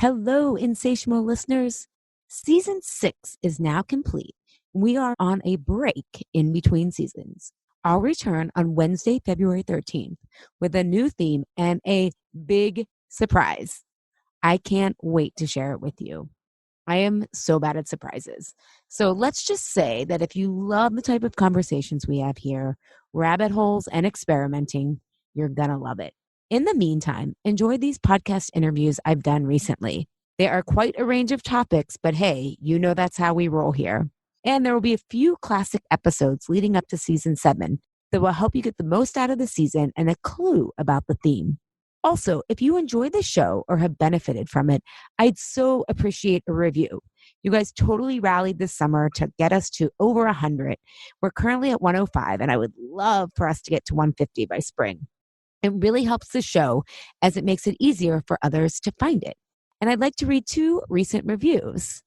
Hello, insatiable listeners. Season 6 is now complete. We are on a break in between seasons. I'll return on Wednesday, February 13th with a new theme and a big surprise. I can't wait to share it with you. I am so bad at surprises. So let's just say that if you love the type of conversations we have here, rabbit holes and experimenting, you're going to love it. In the meantime, enjoy these podcast interviews I've done recently. They are quite a range of topics, but hey, you know that's how we roll here. And there will be a few classic episodes leading up to season 7 that will help you get the most out of the season and a clue about the theme. Also, if you enjoy the show or have benefited from it, I'd so appreciate a review. You guys totally rallied this summer to get us to over 100. We're currently at 105, and I would love for us to get to 150 by spring. It really helps the show as it makes it easier for others to find it. And I'd like to read 2 recent reviews.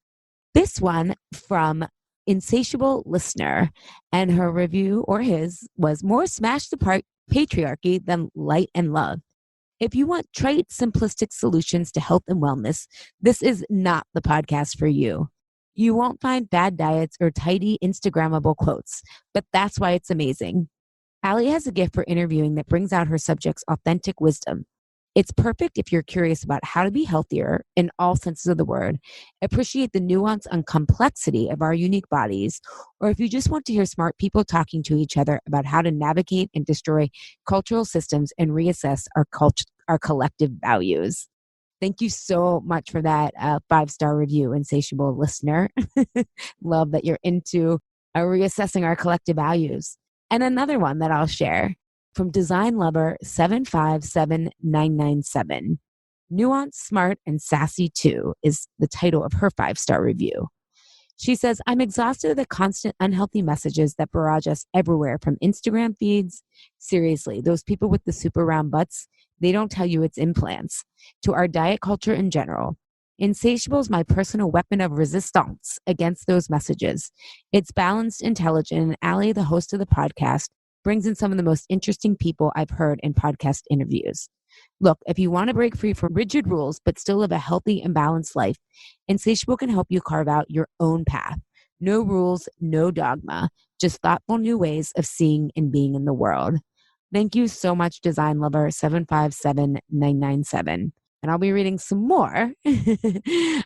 This one from Insatiable Listener, and her review, or his, was more smash the patriarchy than light and love. If you want trite, simplistic solutions to health and wellness, this is not the podcast for you. You won't find bad diets or tidy Instagrammable quotes, but that's why it's amazing. Allie has a gift for interviewing that brings out her subject's authentic wisdom. It's perfect if you're curious about how to be healthier in all senses of the word, appreciate the nuance and complexity of our unique bodies, or if you just want to hear smart people talking to each other about how to navigate and destroy cultural systems and reassess our collective values. Thank you so much for that 5-star review, Insatiable Listener. Love that you're into reassessing our collective values. And another one that I'll share from Design Lover 757997. Nuanced, Smart, and Sassy Too is the title of her 5-star review. She says, I'm exhausted of the constant unhealthy messages that barrage us everywhere from Instagram feeds. Seriously, those people with the super round butts, they don't tell you it's implants. To our diet culture in general. Insatiable is my personal weapon of resistance against those messages. It's balanced, intelligent, and Allie, the host of the podcast, brings in some of the most interesting people I've heard in podcast interviews. Look, if you want to break free from rigid rules but still live a healthy and balanced life, Insatiable can help you carve out your own path. No rules, no dogma, just thoughtful new ways of seeing and being in the world. Thank you so much, Design Lover 757997. And I'll be reading some more in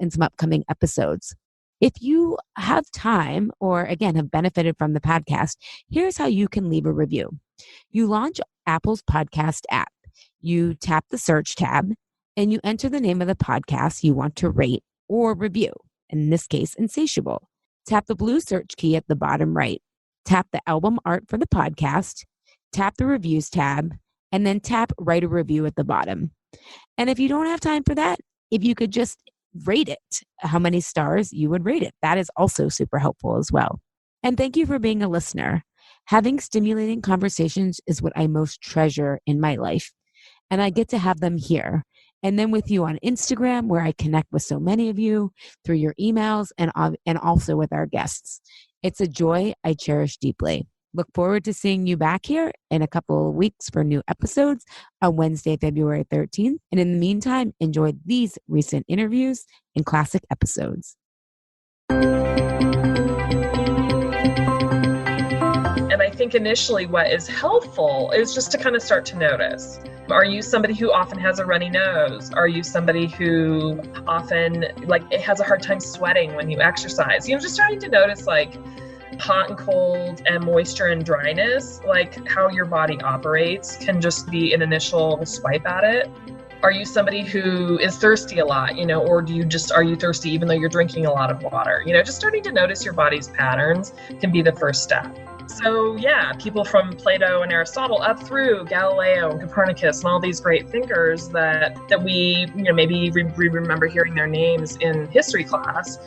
some upcoming episodes. If you have time or, again, have benefited from the podcast, here's how you can leave a review. You launch Apple's podcast app. You tap the search tab, and you enter the name of the podcast you want to rate or review, in this case, Insatiable. Tap the blue search key at the bottom right. Tap the album art for the podcast. Tap the reviews tab, and then tap write a review at the bottom. And if you don't have time for that, if you could just rate it, how many stars you would rate it. That is also super helpful as well. And thank you for being a listener. Having stimulating conversations is what I most treasure in my life. And I get to have them here. And then with you on Instagram, where I connect with so many of you through your emails and also with our guests. It's a joy I cherish deeply. Look forward to seeing you back here in a couple of weeks for new episodes on Wednesday, February 13th. And in the meantime, enjoy these recent interviews and classic episodes. And I think initially what is helpful is just to kind of start to notice. Are you somebody who often has a runny nose? Are you somebody who often has a hard time sweating when you exercise? Just starting to notice hot and cold and moisture and dryness, how your body operates can just be an initial swipe at it. Are you somebody who is thirsty a lot, or are you thirsty even though you're drinking a lot of water? Just starting to notice your body's patterns can be the first step. So yeah, people from Plato and Aristotle up through Galileo and Copernicus and all these great thinkers that we, maybe we remember hearing their names in history class.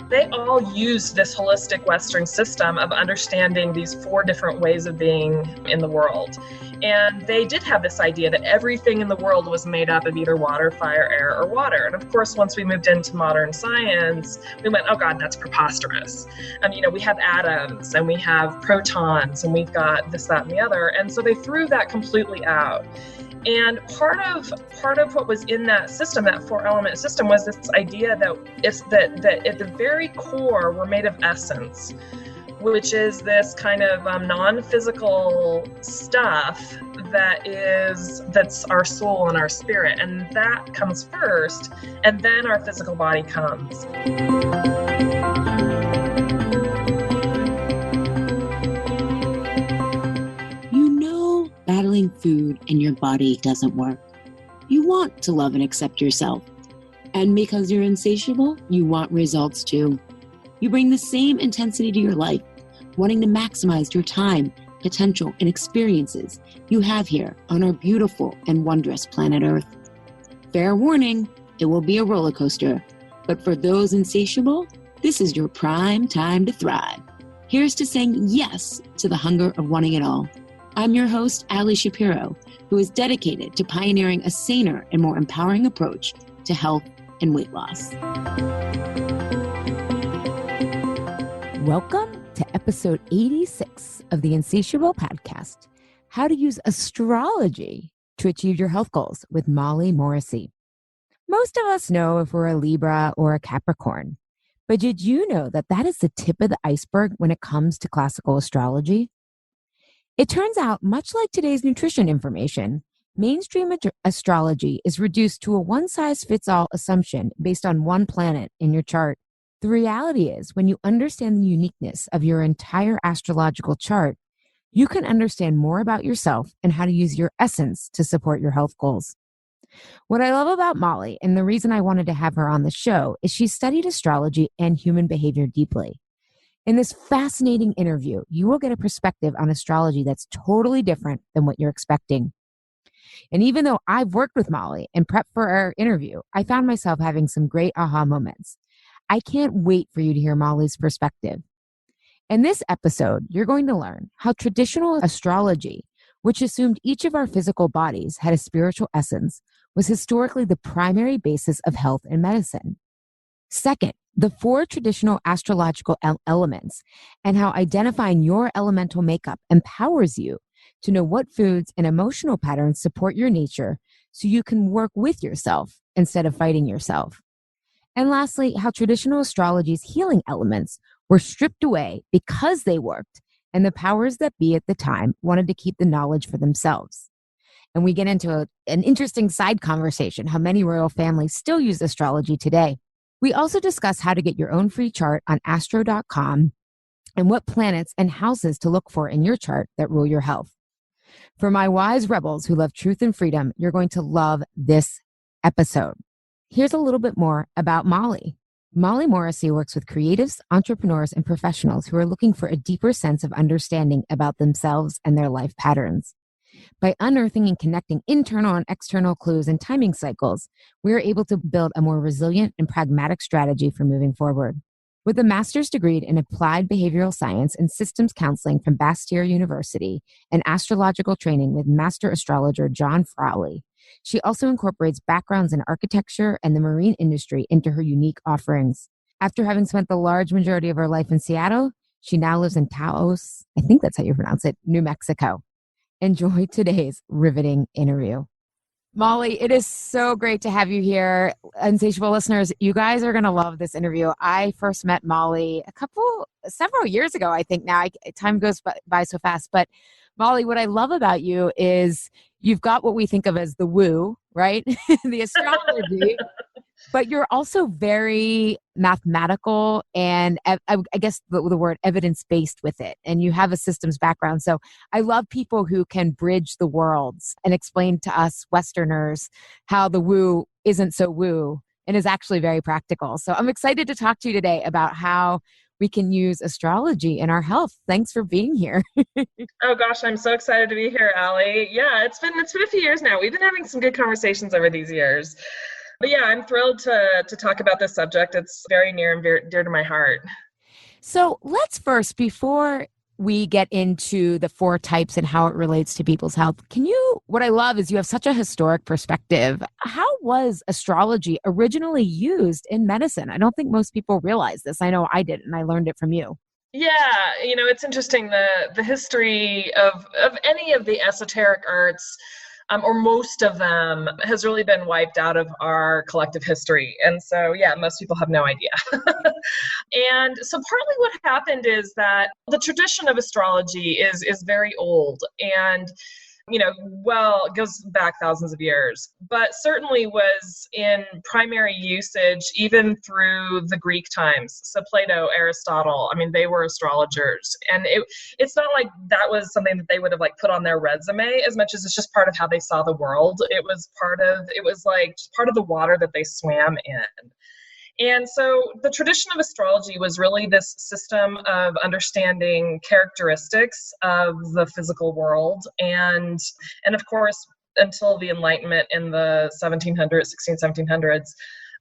they all used this holistic Western system of understanding these 4 different ways of being in the world. And they did have this idea that everything in the world was made up of either water, fire, air, or water. And of course, once we moved into modern science, we went, oh God, that's preposterous. We have atoms and we have protons and we've got this, that, and the other. And so they threw that completely out. And part of what was in that system, that 4-element system, was this idea that at the very core we're made of essence, which is this kind of non-physical stuff that's our soul and our spirit, and that comes first, and then our physical body comes. Battling food in your body doesn't work. You want to love and accept yourself. And because you're insatiable, you want results too. You bring the same intensity to your life, wanting to maximize your time, potential, and experiences you have here on our beautiful and wondrous planet Earth. Fair warning, it will be a roller coaster. But for those insatiable, this is your prime time to thrive. Here's to saying yes to the hunger of wanting it all. I'm your host, Ali Shapiro, who is dedicated to pioneering a saner and more empowering approach to health and weight loss. Welcome to episode 86 of the Insatiable Podcast, How to Use Astrology to Achieve Your Health Goals with Molly Morrissey. Most of us know if we're a Libra or a Capricorn, but did you know that that is the tip of the iceberg when it comes to classical astrology? It turns out, much like today's nutrition information, mainstream astrology is reduced to a one-size-fits-all assumption based on one planet in your chart. The reality is, when you understand the uniqueness of your entire astrological chart, you can understand more about yourself and how to use your essence to support your health goals. What I love about Molly, and the reason I wanted to have her on the show, is she studied astrology and human behavior deeply. In this fascinating interview, you will get a perspective on astrology that's totally different than what you're expecting. And even though I've worked with Molly and prepped for our interview, I found myself having some great aha moments. I can't wait for you to hear Molly's perspective. In this episode, you're going to learn how traditional astrology, which assumed each of our physical bodies had a spiritual essence, was historically the primary basis of health and medicine. Second, the 4 traditional astrological elements and how identifying your elemental makeup empowers you to know what foods and emotional patterns support your nature so you can work with yourself instead of fighting yourself. And lastly, how traditional astrology's healing elements were stripped away because they worked, and the powers that be at the time wanted to keep the knowledge for themselves. And we get into an interesting side conversation, how many royal families still use astrology today. We also discuss how to get your own free chart on astro.com and what planets and houses to look for in your chart that rule your health. For my wise rebels who love truth and freedom, you're going to love this episode. Here's a little bit more about Molly. Molly Morrissey works with creatives, entrepreneurs, and professionals who are looking for a deeper sense of understanding about themselves and their life patterns. By unearthing and connecting internal and external clues and timing cycles, we are able to build a more resilient and pragmatic strategy for moving forward. With a master's degree in applied behavioral science and systems counseling from Bastyr University and astrological training with master astrologer John Frawley, she also incorporates backgrounds in architecture and the marine industry into her unique offerings. After having spent the large majority of her life in Seattle, she now lives in Taos, I think that's how you pronounce it, New Mexico. Enjoy today's riveting interview. Molly, it is so great to have you here. Insatiable listeners, you guys are going to love this interview. I first met Molly several years ago, I think now. Time goes by so fast. But Molly, what I love about you is you've got what we think of as the woo, right? The astrology. But you're also very mathematical and I guess the word evidence-based with it. And you have a systems background. So I love people who can bridge the worlds and explain to us Westerners how the woo isn't so woo and is actually very practical. So I'm excited to talk to you today about how we can use astrology in our health. Thanks for being here. Oh gosh, I'm so excited to be here, Ali. Yeah, it's been a few years now. We've been having some good conversations over these years. But yeah, I'm thrilled to talk about this subject. It's very near and very dear to my heart. So let's first, before we get into the 4 types and how it relates to people's health, what I love is you have such a historic perspective. How was astrology originally used in medicine? I don't think most people realize this. I know I did, and I learned it from you. Yeah, it's interesting, the history of any of the esoteric arts, or most of them, has really been wiped out of our collective history. And so, yeah, most people have no idea. And so partly what happened is that the tradition of astrology is very old, and well, it goes back thousands of years, but certainly was in primary usage even through the Greek times. So Plato, Aristotle, I mean, they were astrologers. And it's not like that was something that they would have put on their resume as much as it's just part of how they saw the world. It was like part of the water that they swam in. And so the tradition of astrology was really this system of understanding characteristics of the physical world. And of course, until the Enlightenment in the 1700s,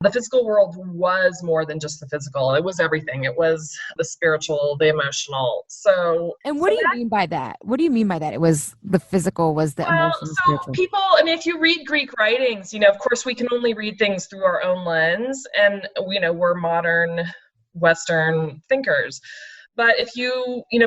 the physical world was more than just the physical. It was everything. It was the spiritual, the emotional. And what do you mean by that? What do you mean by that? It was the physical, was the emotional, spiritual? People, if you read Greek writings, of course, we can only read things through our own lens, and, we're modern Western thinkers. But if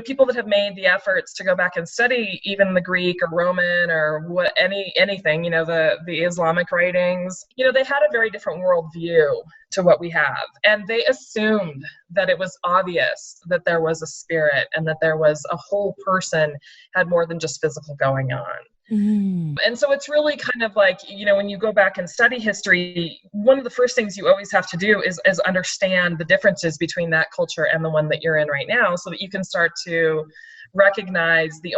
people that have made the efforts to go back and study even the Greek or Roman or anything, the Islamic writings, they had a very different worldview to what we have. And they assumed that it was obvious that there was a spirit and that there was a whole person had more than just physical going on. Mm. And so it's really kind of like, when you go back and study history, one of the first things you always have to do is understand the differences between that culture and the one that you're in right now, so that you can start to recognize the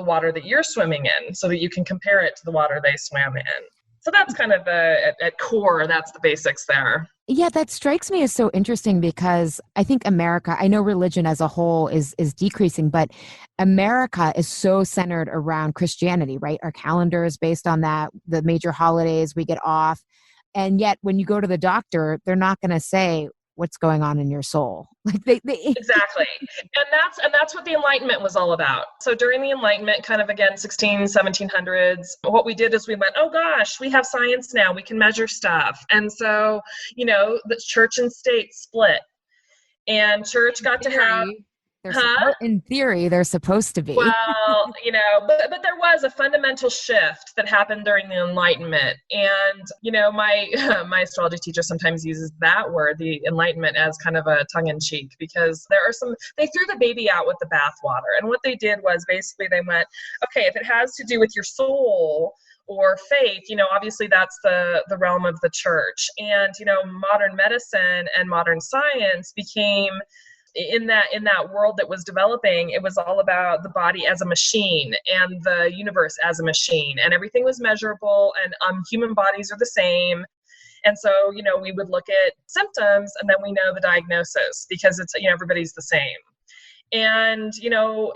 water that you're swimming in, so that you can compare it to the water they swam in. So that's kind of at core, that's the basics there. Yeah, that strikes me as so interesting because I think America, I know religion as a whole is decreasing, but America is so centered around Christianity, right? Our calendar is based on that, the major holidays we get off. And yet when you go to the doctor, they're not going to say what's going on in your soul. They Exactly. And that's what the Enlightenment was all about. So during the Enlightenment, kind of again, 1700s, what we did is we went, oh gosh, we have science now, we can measure stuff. And so, the church and state split. And church got to have... In theory, they're supposed to be. Well, but there was a fundamental shift that happened during the Enlightenment. And, my astrology teacher sometimes uses that word, the Enlightenment, as kind of a tongue-in-cheek, because they threw the baby out with the bathwater. And what they did was basically they went, okay, if it has to do with your soul or faith, obviously that's the realm of the church. And, modern medicine and modern science became... in that world that was developing, it was all about the body as a machine and the universe as a machine, and everything was measurable, and human bodies are the same. And so, we would look at symptoms and then we know the diagnosis because it's, everybody's the same. And,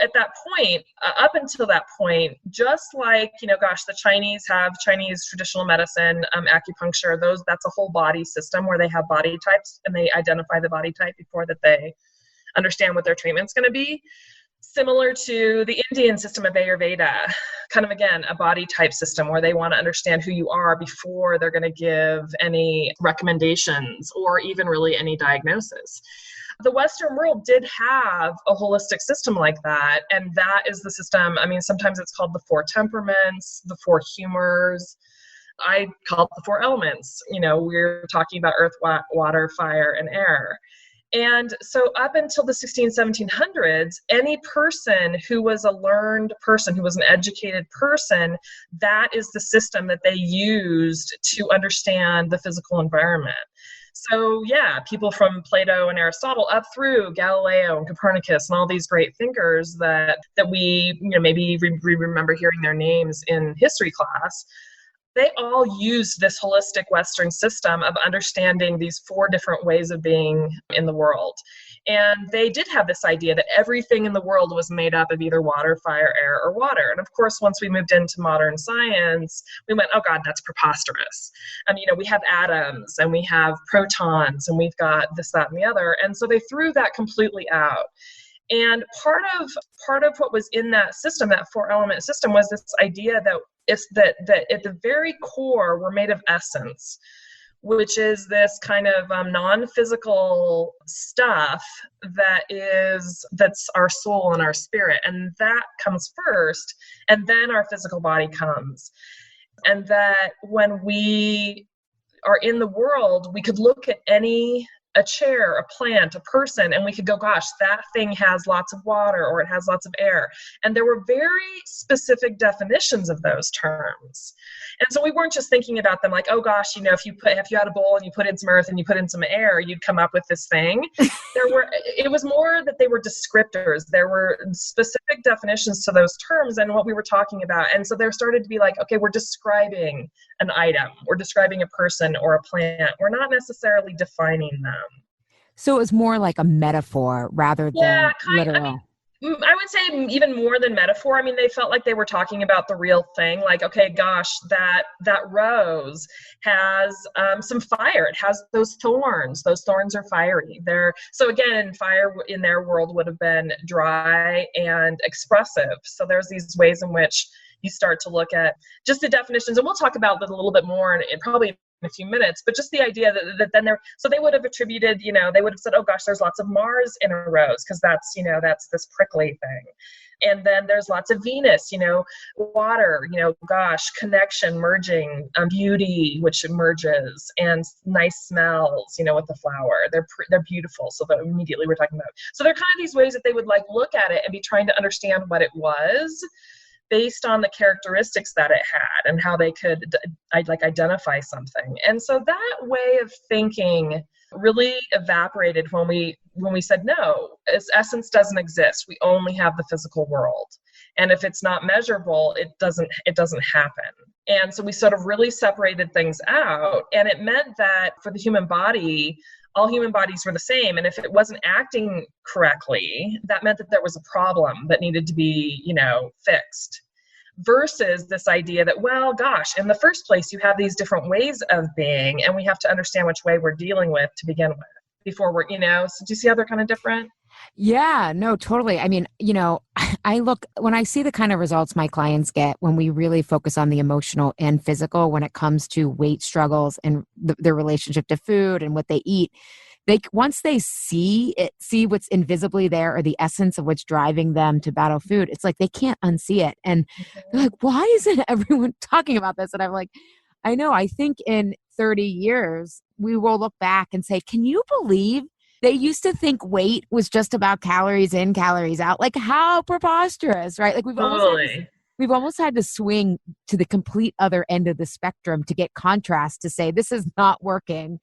at that point, up until that point, just like, the Chinese have Chinese traditional medicine, acupuncture, that's a whole body system where they have body types and they identify the body type before that they understand what their treatment's going to be. Similar to the Indian system of Ayurveda, kind of, again, a body type system where they want to understand who you are before they're going to give any recommendations or even really any diagnosis. The Western world did have a holistic system like that, and that is the system, sometimes it's called the 4 temperaments, the 4 humors. I call it the 4 elements. We're talking about earth, water, fire, and air. And so up until the 1700s, any person who was a learned person, who was an educated person, that is the system that they used to understand the physical environment. So yeah, people from Plato and Aristotle up through Galileo and Copernicus and all these great thinkers that we, maybe we remember hearing their names in history class. they all used this holistic Western system of understanding these 4 different ways of being in the world. And they did have this idea that everything in the world was made up of either water, fire, air, or water. And of course, once we moved into modern science, we went, oh God, that's preposterous. We have atoms and we have protons and we've got this, that, and the other. And so they threw that completely out. And part of what was in that system, that 4-element system, was this idea that at the very core, we're made of essence, which is this kind of non-physical stuff that's our soul and our spirit. And that comes first, and then our physical body comes. And that when we are in the world, we could look at a chair, a plant, a person, and we could go, gosh, that thing has lots of water or it has lots of air. And there were very specific definitions of those terms. And so we weren't just thinking about them like, oh gosh, if you had a bowl and you put in some earth and you put in some air, you'd come up with this thing. It was more that they were descriptors. There were specific definitions to those terms and what we were talking about. And so there started to be like, okay, we're describing an item, we're describing a person or a plant. We're not necessarily defining them. So it was more like a metaphor rather than literal. I would say even more than metaphor. They felt like they were talking about the real thing. Like, okay, gosh, that rose has some fire. It has those thorns. Those thorns are fiery. So again, fire in their world would have been dry and expressive. So there's these ways in which you start to look at just the definitions, and we'll talk about that a little bit more in probably a few minutes, but just the idea that then so they would have attributed, they would have said, oh gosh, there's lots of Mars in a rose because that's this prickly thing. And then there's lots of Venus, water, gosh, connection, merging, beauty, which emerges, and nice smells, with the flower. They're beautiful. So that immediately we're talking about. So they're kind of these ways that they would like look at it and be trying to understand what it was, based on the characteristics that it had and how they could identify something. And so that way of thinking really evaporated when we said, no, essence doesn't exist. We only have the physical world. And if it's not measurable, it doesn't happen. And so we sort of really separated things out. And it meant that for the human body, all human bodies were the same. And if it wasn't acting correctly, that meant that there was a problem that needed to be, fixed. Versus this idea that, well, gosh, in the first place, you have these different ways of being, and we have to understand which way we're dealing with to begin with before we're, so do you see how they're kind of different? Yeah, no, totally. When I see the kind of results my clients get when we really focus on the emotional and physical when it comes to weight struggles and their relationship to food and what they eat, once they see what's invisibly there or the essence of what's driving them to battle food, it's like they can't unsee it. And they're like, why isn't everyone talking about this? And I'm like, I know, I think in 30 years, we will look back and say, can you believe they used to think weight was just about calories in, calories out? Like, how preposterous, right? Like we've almost had to swing to the complete other end of the spectrum to get contrast to say, this is not working.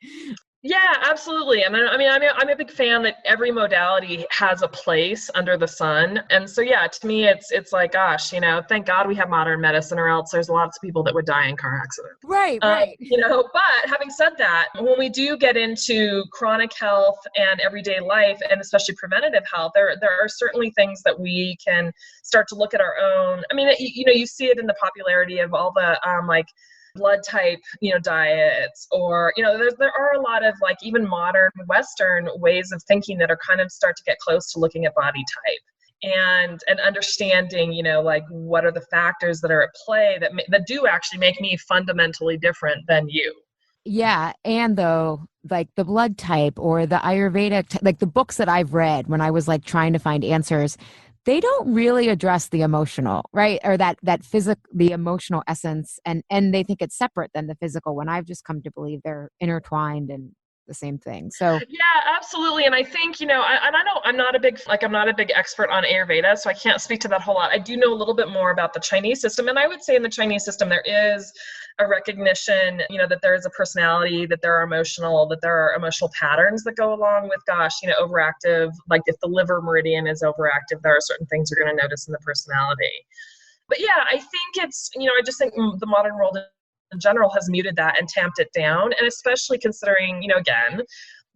Yeah, absolutely. And I'm a big fan that every modality has a place under the sun. And so, yeah, to me, it's like, gosh, thank God we have modern medicine, or else there's lots of people that would die in car accidents. Right. But having said that, when we do get into chronic health and everyday life, and especially preventative health, there are certainly things that we can start to look at our own. You see it in the popularity of all the blood type, diets, or, there are a lot of even modern Western ways of thinking that are kind of start to get close to looking at body type and understanding, what are the factors that are at play that do actually make me fundamentally different than you. Yeah. And though, the blood type or the Ayurvedic, the books that I've read when I was trying to find answers, they don't really address the emotional, right? Or that the emotional essence, and they think it's separate than the physical, when I've just come to believe they're intertwined and the same thing. So yeah, absolutely. And I think, I'm not a big expert on Ayurveda, so I can't speak to that a whole lot. I do know a little bit more about the Chinese system. And I would say in the Chinese system, there is a recognition, that there is a personality, that there are emotional patterns that go along with, overactive, if the liver meridian is overactive, there are certain things you're going to notice in the personality. But yeah, I think it's, I just think the modern world in general has muted that and tamped it down. And especially considering, again,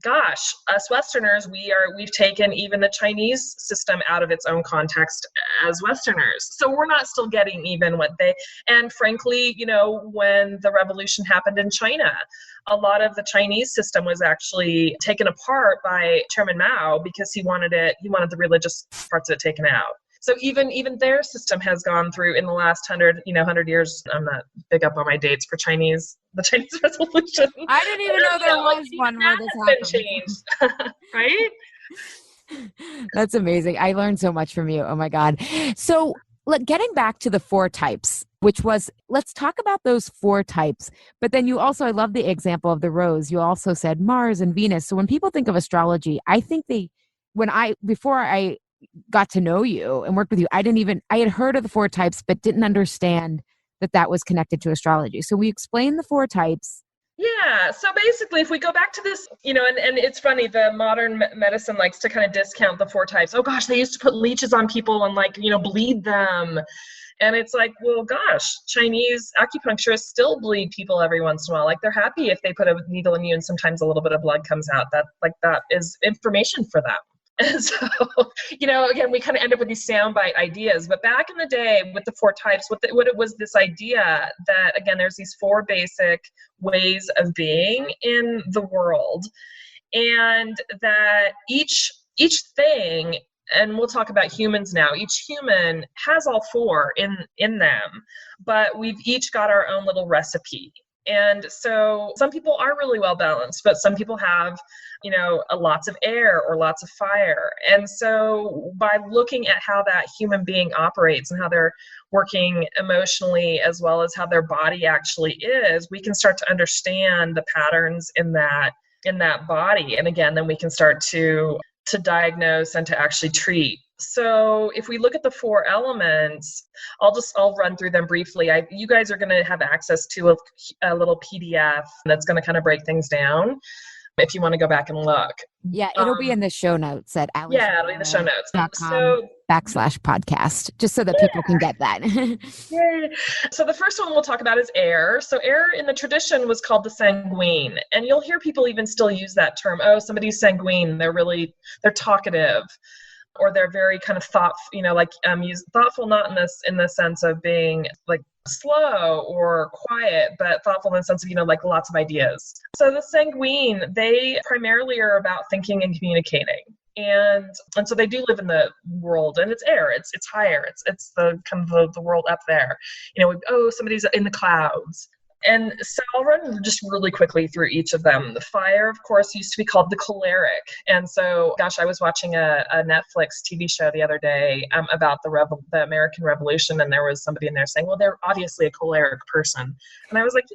gosh, us Westerners, we've taken even the Chinese system out of its own context as Westerners. So we're not still getting even what and frankly, when the revolution happened in China, a lot of the Chinese system was actually taken apart by Chairman Mao because he wanted the religious parts of it taken out. So even their system has gone through in the last 100 years. I'm not big up on my dates for the Chinese resolution. I didn't even know there was one where this happened. Changed, right? That's amazing. I learned so much from you. Oh my God. So getting back to the 4 types, which was, let's talk about those 4 types. But then you also, I love the example of the rose. You also said Mars and Venus. So when people think of astrology, I think before I got to know you and worked with you, I had heard of the 4 types, but didn't understand that was connected to astrology. So we explained the 4 types. Yeah. So basically, if we go back to this, and it's funny, the modern medicine likes to kind of discount the 4 types. Oh gosh, they used to put leeches on people and bleed them. And it's like, well, gosh, Chinese acupuncturists still bleed people every once in a while. Like they're happy if they put a needle in you and sometimes a little bit of blood comes out. That is information for them. And so, again, we kind of end up with these soundbite ideas. But back in the day with the 4 types, what it was this idea that, again, there's these 4 basic ways of being in the world. And that each thing, and we'll talk about humans now, each human has all 4 in them, but we've each got our own little recipe. And so some people are really well balanced, but some people have, lots of air or lots of fire. And so by looking at how that human being operates and how they're working emotionally as well as how their body actually is, we can start to understand the patterns in that body. And again, then we can start to diagnose and to actually treat. So if we look at the 4 elements, I'll run through them briefly. You guys are going to have access to a little PDF that's going to kind of break things down if you want to go back and look. Yeah, it'll be in the show notes at it'll be in the show notes. /podcast, just so that people can get that. Yay. So the first one we'll talk about is air. So air in the tradition was called the sanguine. And you'll hear people even still use that term. Oh, somebody's sanguine. They're talkative. Or they're very kind of thoughtful, thoughtful not in the sense of being like slow or quiet, but thoughtful in the sense of, like lots of ideas. So the sanguine, they primarily are about thinking and communicating. And so they do live in the world, and it's air, it's higher, it's the kind of the world up there. Somebody's in the clouds. And so I'll run just really quickly through each of them. The fire, of course, used to be called the choleric. And so, gosh, I was watching a Netflix TV show the other day about the American Revolution, and there was somebody in there saying, well, they're obviously a choleric person. And I was like,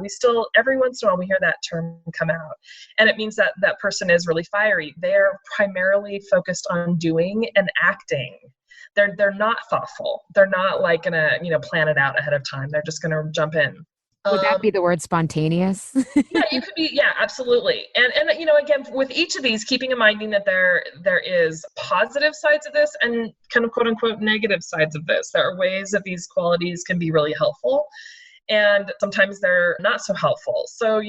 we still, every once in a while, we hear that term come out. And it means that that person is really fiery. They're primarily focused on doing and acting. They're not thoughtful. They're not like going to, plan it out ahead of time. They're just going to jump in. Would that be the word spontaneous? Yeah, you could be. Yeah, absolutely. And again, with each of these, keeping in mind that there is positive sides of this and kind of quote unquote negative sides of this. There are ways that these qualities can be really helpful, and sometimes they're not so helpful. So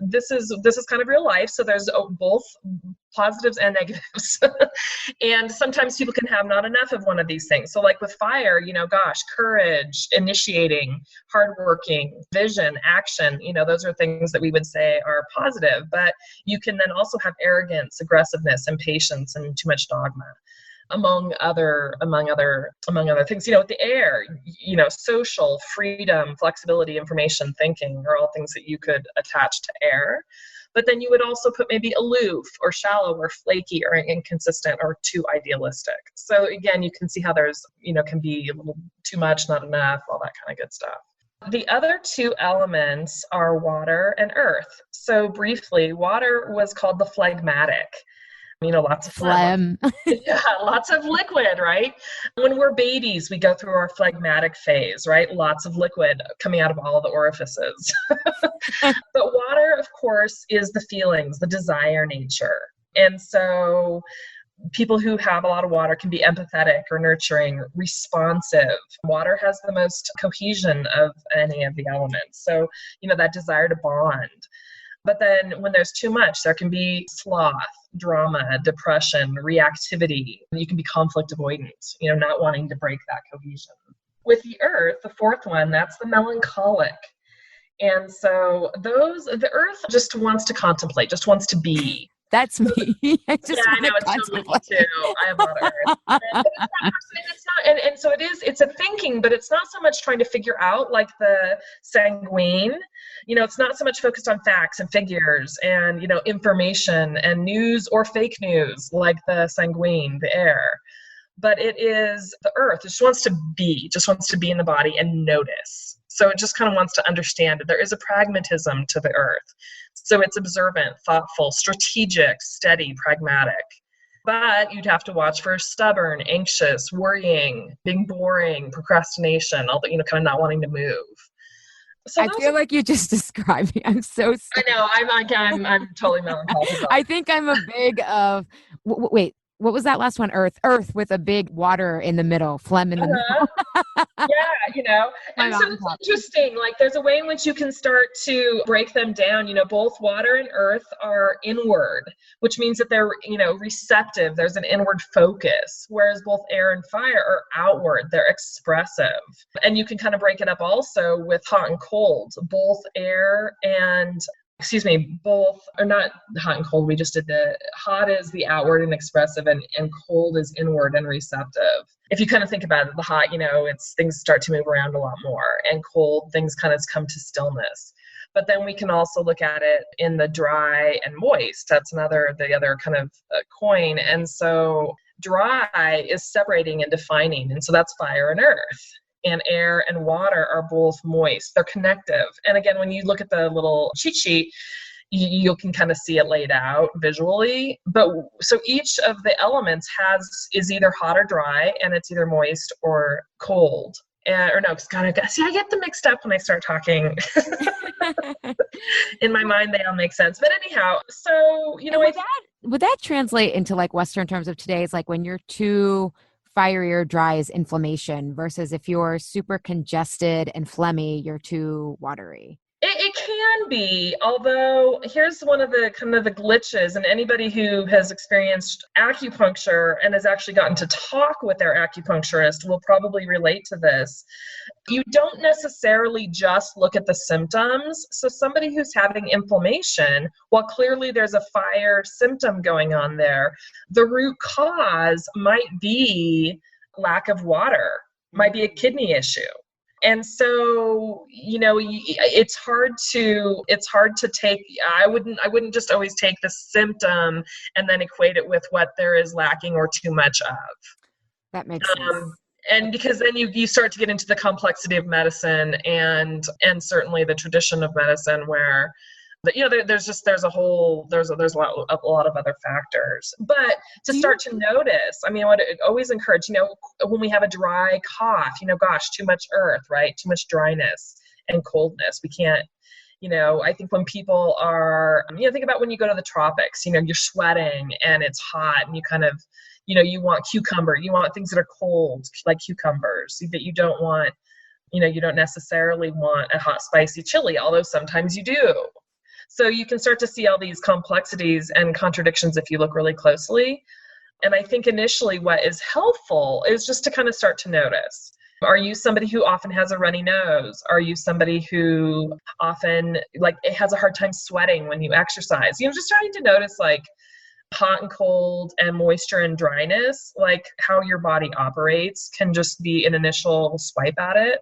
this is kind of real life. So there's both positives and negatives. And sometimes people can have not enough of one of these things. So like with fire, courage, initiating, hardworking, vision, action, those are things that we would say are positive. But you can then also have arrogance, aggressiveness, impatience, and too much dogma. Among other things, with the air, social, freedom, flexibility, information, thinking are all things that you could attach to air. But then you would also put maybe aloof or shallow or flaky or inconsistent or too idealistic. So again, you can see how there's, can be a little too much, not enough, all that kind of good stuff. The other 2 elements are water and earth. So briefly, water was called the phlegmatic. Lots of phlegm. Yeah, lots of liquid, right? When we're babies, we go through our phlegmatic phase, right? Lots of liquid coming out of all the orifices. But water, of course, is the feelings, the desire nature. And so People who have a lot of water can be empathetic or nurturing, responsive. Water has the most cohesion of any of the elements. So, that desire to bond. But then when there's too much, there can be sloth, drama, depression, reactivity. You can be conflict avoidant, not wanting to break that cohesion. With the earth, the fourth one, that's the melancholic. And so the earth just wants to contemplate, just wants to be. That's me. I know it's totally me too. I have a lot of earth. And so it's a thinking, but it's not so much trying to figure out like the sanguine. It's not so much focused on facts and figures and, information and news or fake news like the sanguine, the air. But it is the earth. It just wants to be in the body and notice. So it just kind of wants to understand that there is a pragmatism to the earth. So it's observant, thoughtful, strategic, steady, pragmatic. But you'd have to watch for stubborn, anxious, worrying, being boring, procrastination, all that, kind of not wanting to move. So I feel like you just described me. I'm so sorry. I know. I'm totally melancholic. I think I'm a big of, wait, what was that last one? Earth with a big water in the middle, phlegm in the middle. Yeah, and so it's interesting. Like there's a way in which you can start to break them down. Both water and earth are inward, which means that they're, receptive. There's an inward focus, whereas both air and fire are outward. They're expressive. And you can kind of break it up also with hot and cold. Both air and both are not hot and cold. We just did the hot is the outward and expressive, and cold is inward and receptive. If you kind of think about it, the hot, it's things start to move around a lot more, and cold, things kind of come to stillness. But then we can also look at it in the dry and moist. That's the other kind of coin. And so dry is separating and defining. And so that's fire and earth. And air and water are both moist. They're connective. And again, when you look at the little cheat sheet, you can kind of see it laid out visually. But so each of the elements is either hot or dry, and it's either moist or cold. I get them mixed up when I start talking. In my mind, they all make sense. But anyhow, so, would that translate into like Western terms of today? It's like when you're too fiery or dry is inflammation versus if you're super congested and phlegmy, you're too watery. It can be, although here's one of the kind of the glitches, and anybody who has experienced acupuncture and has actually gotten to talk with their acupuncturist will probably relate to this. You don't necessarily just look at the symptoms. So somebody who's having inflammation, while clearly there's a fire symptom going on there, the root cause might be lack of water, might be a kidney issue. And so, it's hard to take, I wouldn't just always take the symptom and then equate it with what there is lacking or too much of. That makes sense. And because then you start to get into the complexity of medicine and certainly the tradition of medicine where, there's a lot of other factors. But to start to notice, I would always encourage, when we have a dry cough, too much earth, right? Too much dryness and coldness. We can't, I think when people are, think about when you go to the tropics, you're sweating and it's hot and you kind of, you want cucumber, you want things that are cold, like cucumbers, that you don't want, you don't necessarily want a hot, spicy chili, although sometimes you do. So you can start to see all these complexities and contradictions if you look really closely. And I think initially what is helpful is just to kind of start to notice. Are you somebody who often has a runny nose? Are you somebody who often has a hard time sweating when you exercise? Just starting to notice hot and cold and moisture and dryness, like how your body operates can just be an initial swipe at it.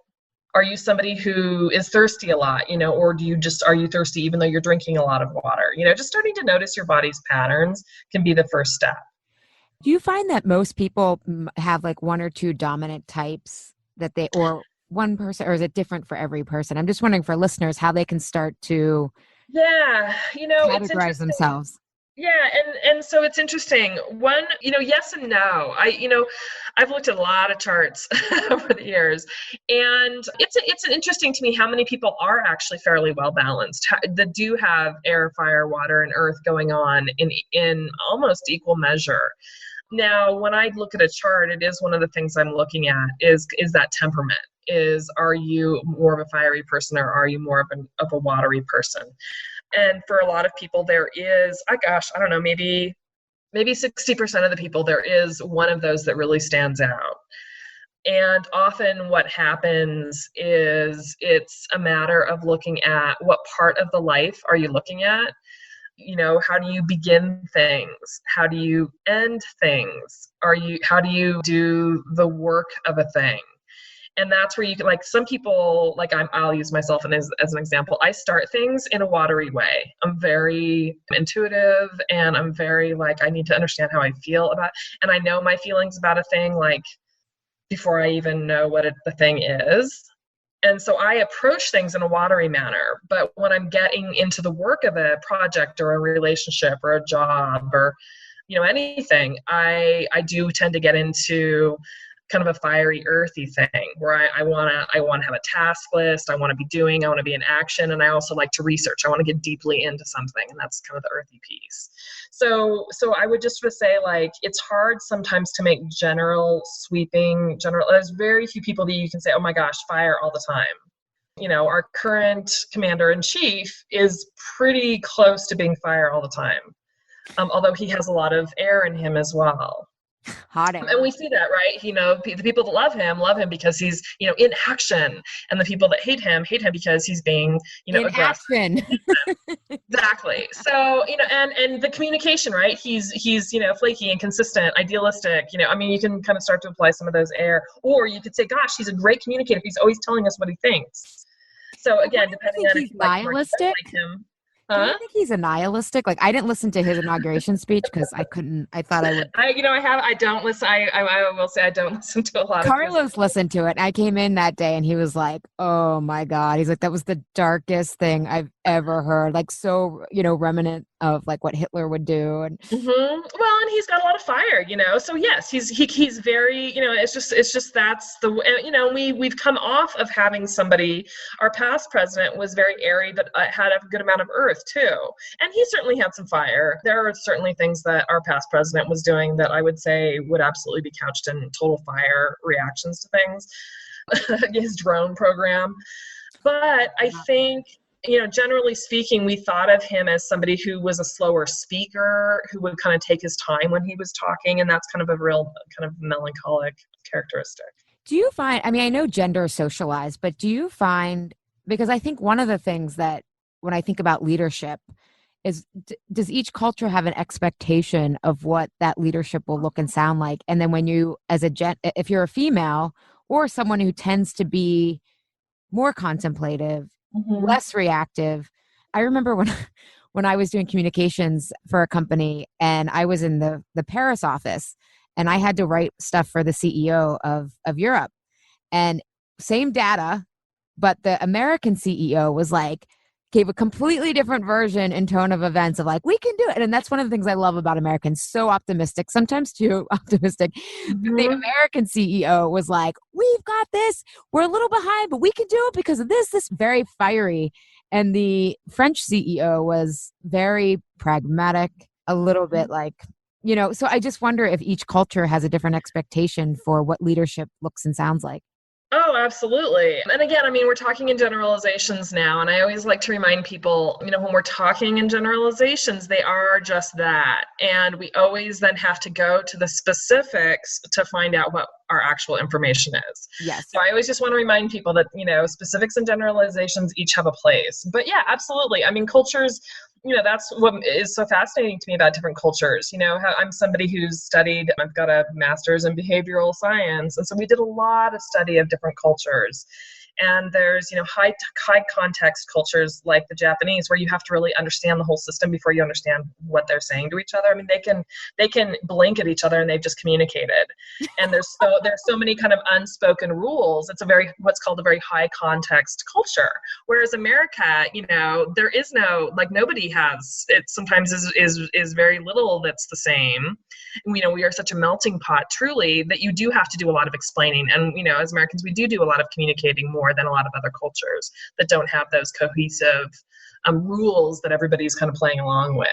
Are you somebody who is thirsty a lot, or are you thirsty even though you're drinking a lot of water? Just starting to notice your body's patterns can be the first step. Do you find that most people have one or two dominant types or one person, or is it different for every person? I'm just wondering for listeners how they can start to categorize themselves. Yeah. And so it's interesting. One, yes and no. I've looked at a lot of charts over the years, and it's interesting to me how many people are actually fairly well balanced that do have air, fire, water, and earth going on in almost equal measure. Now, when I look at a chart, it is one of the things I'm looking at is that temperament. Are you more of a fiery person or are you more of a watery person? And for a lot of people, there is, I don't know, maybe 60% of the people, there is one of those that really stands out. And often what happens is it's a matter of looking at what part of the life are you looking at? How do you begin things? How do you end things? How do you do the work of a thing? And that's where you can, like, some people, like I'll use myself as an example. I start things in a watery way. I'm very intuitive and I'm very I need to understand how I feel about it. And I know my feelings about a thing, before I even know what the thing is. And so I approach things in a watery manner. But when I'm getting into the work of a project or a relationship or a job or, anything, I do tend to get into kind of a fiery, earthy thing where I want to have a task list. I want to be in action. And I also like to research. I want to get deeply into something. And that's kind of the earthy piece. So I would just sort of say, it's hard sometimes to make there's very few people that you can say, oh my gosh, fire all the time. Our current commander-in-chief is pretty close to being fire all the time. Although he has a lot of air in him as well. Hot air. And we see that, right? The people that love him because he's, in action. And the people that hate him because he's being, in aggressive. action. Exactly. So, and the communication, right? He's, flaky, inconsistent, idealistic, you can kind of start to apply some of those air, or you could say, gosh, he's a great communicator. He's always telling us what he thinks. So again, depending on if he's nihilistic. like him. Do you think he's a nihilistic? I didn't listen to his inauguration speech because I thought I would. I don't listen. I will say I don't listen to a lot. Carlos listened to it. I came in that day and he was like, "Oh my God!" He's like, "That was the darkest thing I've ever heard." So remnant of what Hitler would do. And well, and he's got a lot of fire, So yes, he's very, it's just that's the we've come off of having somebody. Our past president was very airy, but had a good amount of earth too, and he certainly had some fire. There are certainly things that our past president was doing that I would say would absolutely be couched in total fire reactions to things. His drone program, but I think, generally speaking, we thought of him as somebody who was a slower speaker, who would kind of take his time when he was talking. And that's kind of a real kind of melancholic characteristic. Do you find, I know gender is socialized, but do you find, because I think one of the things that when I think about leadership is, does each culture have an expectation of what that leadership will look and sound like? And then when you, if you're a female or someone who tends to be more contemplative, less reactive. I remember when I was doing communications for a company and I was in the Paris office and I had to write stuff for the CEO of Europe, and same data, but the American CEO was gave a completely different version and tone of events of we can do it. And that's one of the things I love about Americans. So optimistic, sometimes too optimistic. The American CEO was we've got this. We're a little behind, but we can do it because of this very fiery. And the French CEO was very pragmatic, a little bit so I just wonder if each culture has a different expectation for what leadership looks and sounds like. Oh, absolutely. And again, we're talking in generalizations now, and I always like to remind people, when we're talking in generalizations, they are just that. And we always then have to go to the specifics to find out what our actual information is. Yes. So I always just want to remind people that, specifics and generalizations each have a place. But yeah, absolutely. Cultures, that's what is so fascinating to me about different cultures. How I'm somebody who's I've got a master's in behavioral science. And so we did a lot of study of different cultures. And there's, high context cultures like the Japanese, where you have to really understand the whole system before you understand what they're saying to each other. They can blink at each other and they've just communicated. And there's so many kind of unspoken rules. It's what's called a very high context culture. Whereas America, there is no, nobody has, it sometimes is very little that's the same. We are such a melting pot, truly, that you do have to do a lot of explaining. And, as Americans, we do a lot of communicating more than a lot of other cultures that don't have those cohesive rules that everybody's kind of playing along with.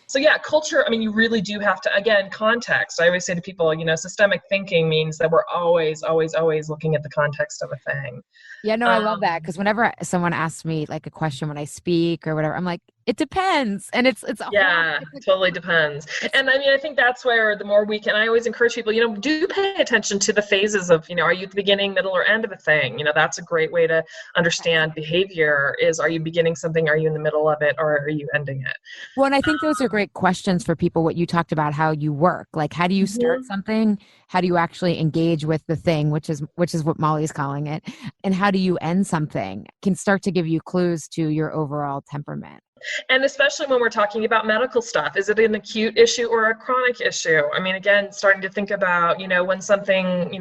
So yeah, culture, I mean, you really do have to, again, context. I always say to people, systemic thinking means that we're always, always, always looking at the context of a thing. Yeah, no, I love that, because whenever someone asks me like a question when I speak or whatever, I'm like, it depends. And it's a Yeah, totally depends. And I mean, I think that's where the more we can, I always encourage people, do pay attention to the phases of, are you at the beginning, middle, or end of a thing? That's a great way to understand behavior is, are you beginning something? Are you in the middle of it, or are you ending it? Well, and I think those are great questions for people, what you talked about, how you work. Like, how do you start something? How do you actually engage with the thing, which is what Molly's calling it? And how do you end something? Can start to give you clues to your overall temperament. And especially when we're talking about medical stuff, is it an acute issue or a chronic issue? I mean, again, starting to think about, when something,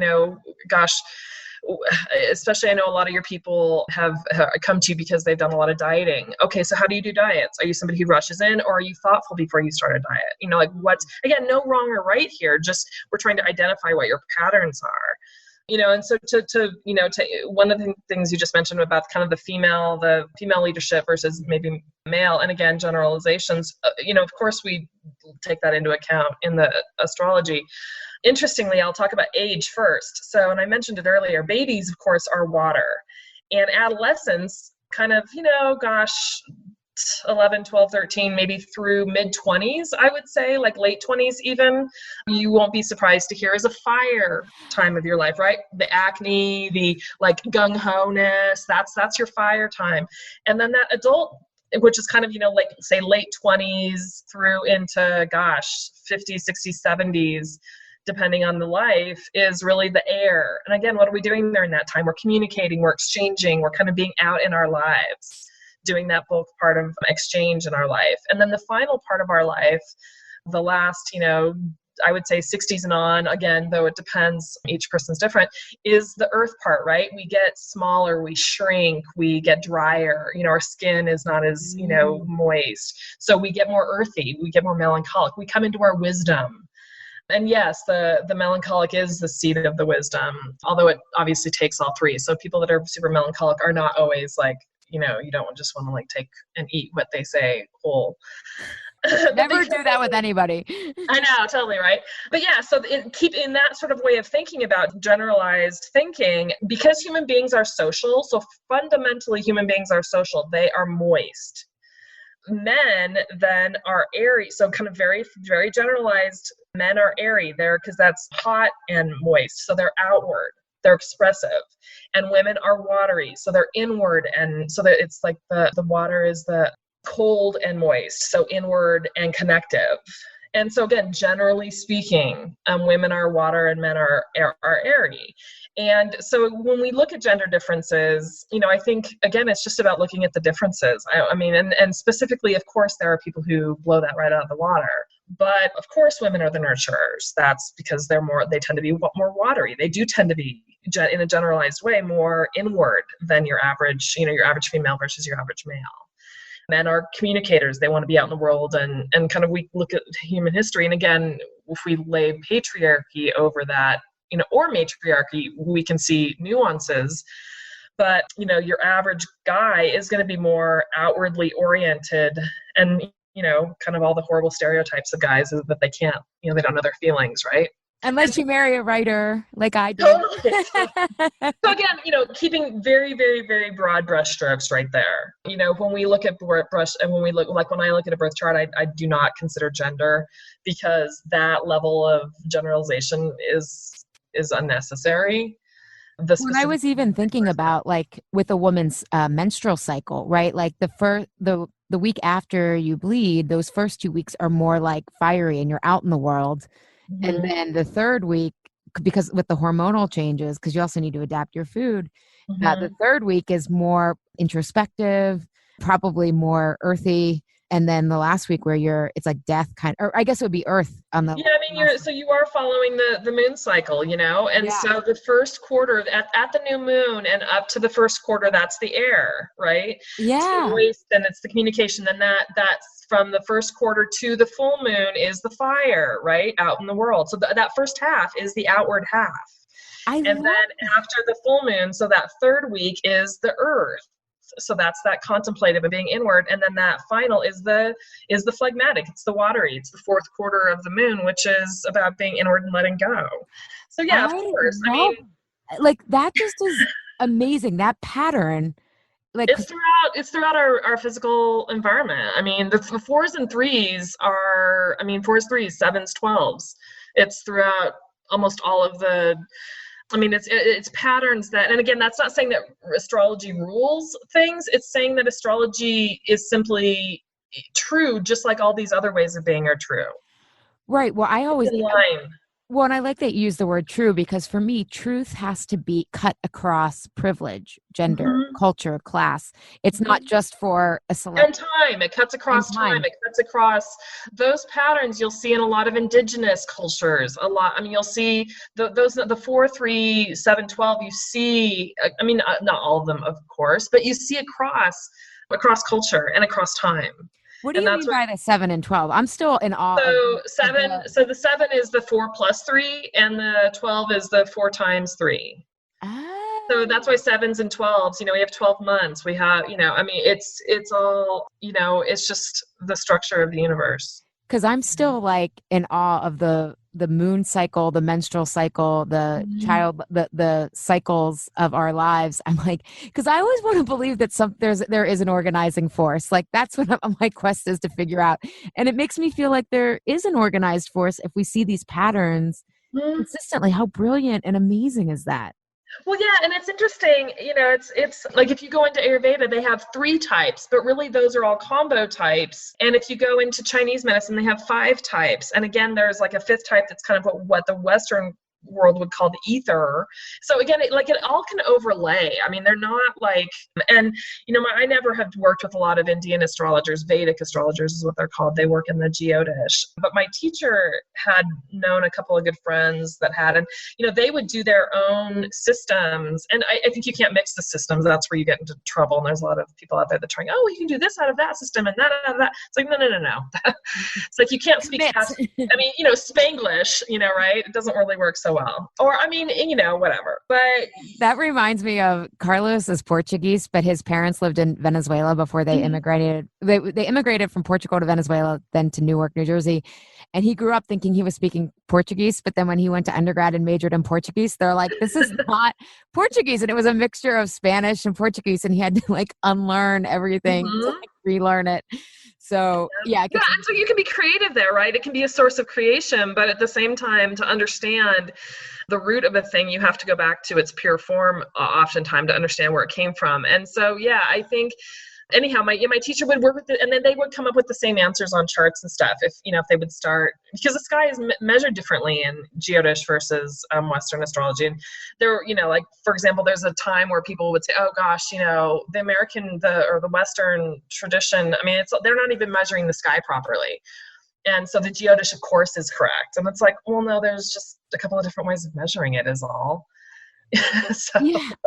gosh, especially I know a lot of your people have come to you because they've done a lot of dieting. Okay, so how do you do diets? Are you somebody who rushes in, or are you thoughtful before you start a diet? Like what's, again, no wrong or right here, just we're trying to identify what your patterns are. And so to one of the things you just mentioned about kind of the female leadership versus maybe male, and again, generalizations, of course we take that into account in the astrology. Interestingly, I'll talk about age first. So, and I mentioned it earlier, babies, of course, are water, and adolescents kind of, 11, 12, 13, maybe through mid-20s, I would say, like late 20s even, you won't be surprised to hear is a fire time of your life, right? The acne, the like gung-ho-ness, that's your fire time. And then that adult, which is kind of, like say late 20s through into, 50s, 60s, 70s, depending on the life, is really the air. And again, what are we doing there in that time? We're communicating, we're exchanging, we're kind of being out in our lives, doing that both part of exchange in our life. And then the final part of our life, the last, I would say 60s and on, again, though it depends, each person's different, is the earth part, right? We get smaller, we shrink, we get drier, our skin is not as, moist. So we get more earthy, we get more melancholic, we come into our wisdom. And yes, the melancholic is the seat of the wisdom, although it obviously takes all three. So people that are super melancholic are not always like, you don't just want to like take and eat what they say whole. Never do that with anybody. I know, totally, right? But yeah, so keep in that sort of way of thinking about generalized thinking, because human beings are social. So fundamentally, human beings are social. They are moist. Men then are airy. So kind of very, very generalized. Men are airy there because that's hot and moist. So they're outward. They're expressive. And women are watery, so they're inward, and so that it's like the water is the cold and moist, so inward and connective. And so again, generally speaking, women are water and men are airy. And so when we look at gender differences, I think, again, it's just about looking at the differences. I mean, and specifically, of course, there are people who blow that right out of the water. But of course, women are the nurturers. That's because they tend to be more watery. They do tend to be, in a generalized way, more inward than your average female versus your average male. Men are communicators. They want to be out in the world, and kind of, we look at human history. And again, if we lay patriarchy over that, or matriarchy, we can see nuances. But, your average guy is going to be more outwardly oriented, and, kind of all the horrible stereotypes of guys is that they can't, they don't know their feelings, right? Unless you marry a writer like I did. Totally. So again, keeping very, very, very broad brush strokes right there. When we look at brush, and when I look at a birth chart, I do not consider gender, because that level of generalization is unnecessary. When I was even thinking about, like, with a woman's menstrual cycle, right? Like the week after you bleed, those first 2 weeks are more like fiery and you're out in the world. Mm-hmm. And then the third week, because with the hormonal changes, because you also need to adapt your food, the third week is more introspective, probably more earthy. And then the last week where it's like death or I guess it would be earth on the. Yeah, I mean, you are following the moon cycle, and so the first quarter at the new moon and up to the first quarter, that's the air, right? Yeah. It's the waste and it's the communication. Then that's from the first quarter to the full moon is the fire, right? Out in the world. So that first half is the outward half. And then after the full moon, so that third week is the earth. So that's that contemplative and being inward. And then that final is the phlegmatic. It's the watery. It's the fourth quarter of the moon, which is about being inward and letting go. So yeah, of course. I mean, like that just is amazing. That pattern, like it's throughout our physical environment. I mean, the fours and threes are, I mean, fours, threes, sevens, 12s. It's throughout almost all of the, I mean, it's patterns that, and again, that's not saying that astrology rules things. It's saying that astrology is simply true, just like all these other ways of being are true. right. Well, I always In line. Well, and I like that you use the word true, because for me, truth has to be cut across privilege, gender, culture, class. It's not just for a select. And time. It cuts across time. It cuts across those patterns you'll see in a lot of indigenous cultures. A lot. I mean, you'll see the 4, 3, 7, 12. You see, I mean, not all of them, of course, but you see across culture and across time. What do you mean by the 7 and 12? I'm still in awe. So the 7 is the 4 plus 3, and the 12 is the 4 times 3. So that's why 7s and 12s, we have 12 months. We have, I mean, it's all, it's just the structure of the universe. Because I'm still like in awe of the moon cycle, the menstrual cycle, the child, the cycles of our lives. I'm like, because I always want to believe that there is an organizing force. Like that's what my quest is to figure out. And it makes me feel like there is an organized force if we see these patterns consistently. How brilliant and amazing is that? Well, yeah, and it's interesting, it's like if you go into Ayurveda, they have 3 types, but really those are all combo types. And if you go into Chinese medicine, they have 5 types. And again, there's like a 5th type that's kind of what the Western world would call the ether. So again, it all can overlay. I mean, they're not like, and I never have worked with a lot of Indian astrologers. Vedic astrologers is what they're called. They work in the Jyotish. But my teacher had known a couple of good friends that had, and they would do their own systems. And I think you can't mix the systems. That's where you get into trouble. And there's a lot of people out there that are trying, you can do this out of that system and that out of that. It's like, no. It's like you can't speak past, I mean, Spanglish, right? It doesn't really work so well. Or, I mean, whatever. But that reminds me of Carlos is Portuguese, but his parents lived in Venezuela before they immigrated. They immigrated from Portugal to Venezuela, then to Newark, New Jersey. And he grew up thinking he was speaking Portuguese. But then when he went to undergrad and majored in Portuguese, they're like, this is not Portuguese. And it was a mixture of Spanish and Portuguese. And he had to unlearn everything, to relearn it. So, yeah. So you can be creative there, right? It can be a source of creation, but at the same time, to understand the root of a thing, you have to go back to its pure form oftentimes to understand where it came from. And so, yeah, I think, anyhow, my teacher would work with it, and then they would come up with the same answers on charts and stuff. If they would start, because the sky is measured differently in Jyotish versus Western astrology. And there, like for example, there's a time where people would say, "Oh gosh, the American, or the Western tradition. I mean, they're not even measuring the sky properly." And so the Jyotish, of course, is correct. And it's like, well, no, there's just a couple of different ways of measuring it is all.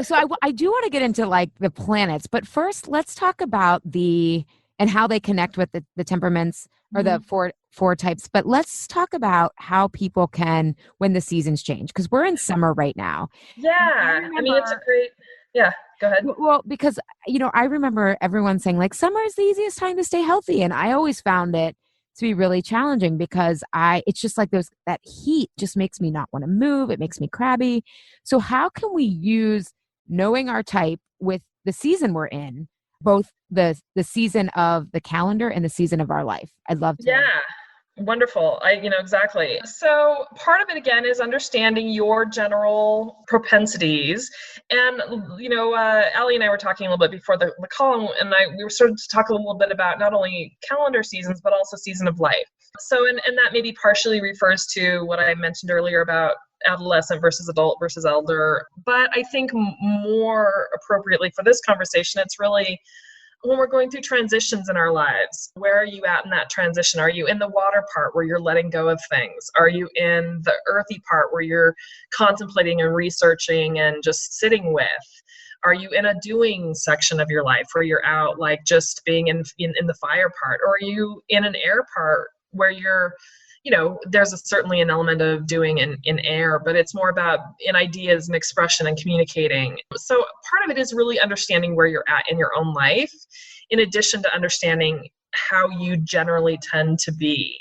So I do want to get into the planets, but first let's talk about and how they connect with the temperaments or the four types. But let's talk about how people can, when the seasons change, because we're in summer right now. Yeah. I mean, it's a great, yeah, go ahead. Well, because, I remember everyone saying summer is the easiest time to stay healthy. And I always found it to be really challenging because it's just that heat just makes me not want to move. It makes me crabby. So how can we use knowing our type with the season we're in, both the season of the calendar and the season of our life? I'd love to. Yeah. Wonderful. Exactly. So part of it again is understanding your general propensities. And, Allie and I were talking a little bit before the call, and we were starting to talk a little bit about not only calendar seasons, but also season of life. So, and that maybe partially refers to what I mentioned earlier about adolescent versus adult versus elder. But I think more appropriately for this conversation, it's really when we're going through transitions in our lives. Where are you at in that transition? Are you in the water part where you're letting go of things? Are you in the earthy part where you're contemplating and researching and just sitting with? Are you in a doing section of your life where you're out just being in the fire part? Or are you in an air part where you're there's certainly an element of doing in air, but it's more about in ideas and expression and communicating. So part of it is really understanding where you're at in your own life, in addition to understanding how you generally tend to be.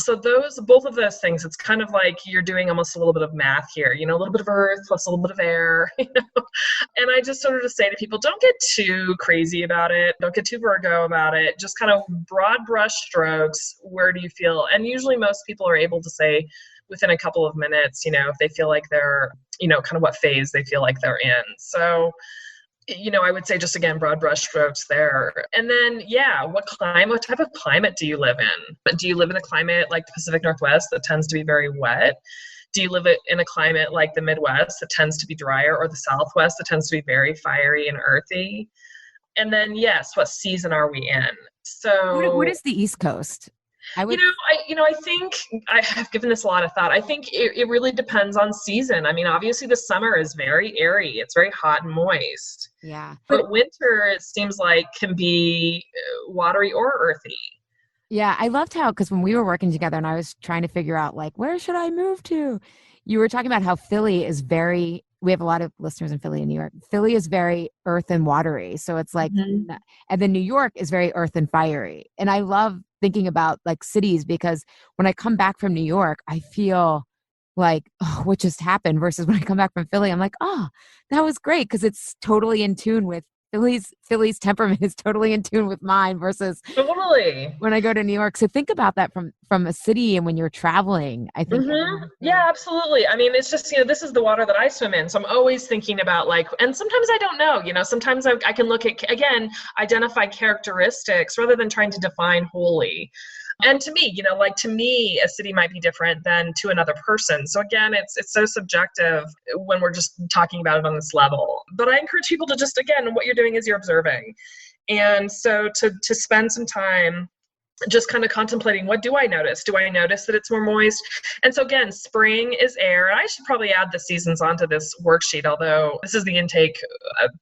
So both of those things, it's kind of like you're doing almost a little bit of math here, a little bit of earth plus a little bit of air, And I just sort of say to people, don't get too crazy about it. Don't get too Virgo about it. Just kind of broad brush strokes. Where do you feel? And usually most people are able to say within a couple of minutes, if they feel like they're, kind of what phase they feel like they're in. So I would say just again, broad brush strokes there. And then, what type of climate do you live in? Do you live in a climate like the Pacific Northwest that tends to be very wet? Do you live in a climate like the Midwest that tends to be drier, or the Southwest that tends to be very fiery and earthy? And then, yes, what season are we in? So what is the East Coast? I think I have given this a lot of thought. I think it really depends on season. I mean, obviously the summer is very airy. It's very hot and moist. Yeah. But winter, it seems like, can be watery or earthy. Yeah. I loved how, because when we were working together and I was trying to figure out like, where should I move to? You were talking about how Philly is we have a lot of listeners in Philly and New York. Philly is very earth and watery. So it's like, and then New York is very earth and fiery. And I love thinking about like cities, because when I come back from New York, I feel like, oh, what just happened, versus when I come back from Philly, I'm like, oh, that was great. Because it's totally in tune with Philly's temperament is totally in tune with mine, versus totally when I go to New York. So think about that from a city, and when you're traveling, I think. Yeah, absolutely. I mean, it's just, this is the water that I swim in. So I'm always thinking about and sometimes I don't know, sometimes I can look at, again, identify characteristics rather than trying to define wholly. And to me, to me, a city might be different than to another person. So again, it's so subjective when we're just talking about it on this level. But I encourage people to just, again, what you're doing is you're observing. And so to spend some time just kind of contemplating, what do I notice? Do I notice that it's more moist? And so again, spring is air. And I should probably add the seasons onto this worksheet, although this is the intake,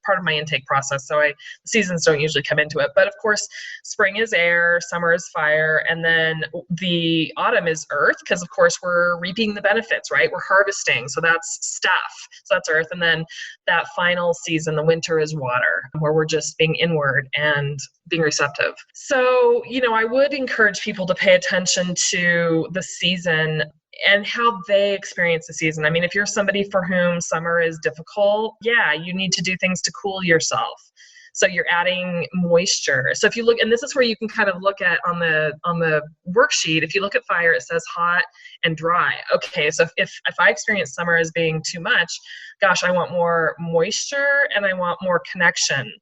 part of my intake process. So the seasons don't usually come into it. But of course, spring is air, summer is fire, and then the autumn is earth, because of course we're reaping the benefits, right? We're harvesting. So that's stuff. So that's earth. And then that final season, the winter, is water, where we're just being inward and being receptive. So, I would encourage people to pay attention to the season and how they experience the season. I mean, if you're somebody for whom summer is difficult, you need to do things to cool yourself. So you're adding moisture. So if you look, and this is where you can kind of look at on the worksheet, if you look at fire, it says hot and dry. Okay, so if I experience summer as being too much, gosh, I want more moisture and I want more connection.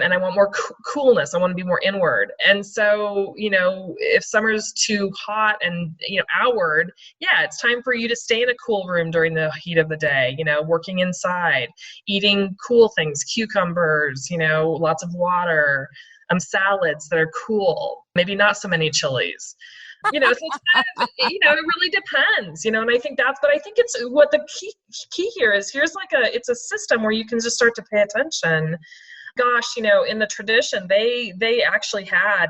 And I want more coolness. I want to be more inward. And so, if summer's too hot and, outward, it's time for you to stay in a cool room during the heat of the day, working inside, eating cool things, cucumbers, lots of water, salads that are cool, maybe not so many chilies. So it's kind of, it really depends, and I think but I think it's what the key here is, it's a system where you can just start to pay attention. Gosh, in the tradition, they actually had,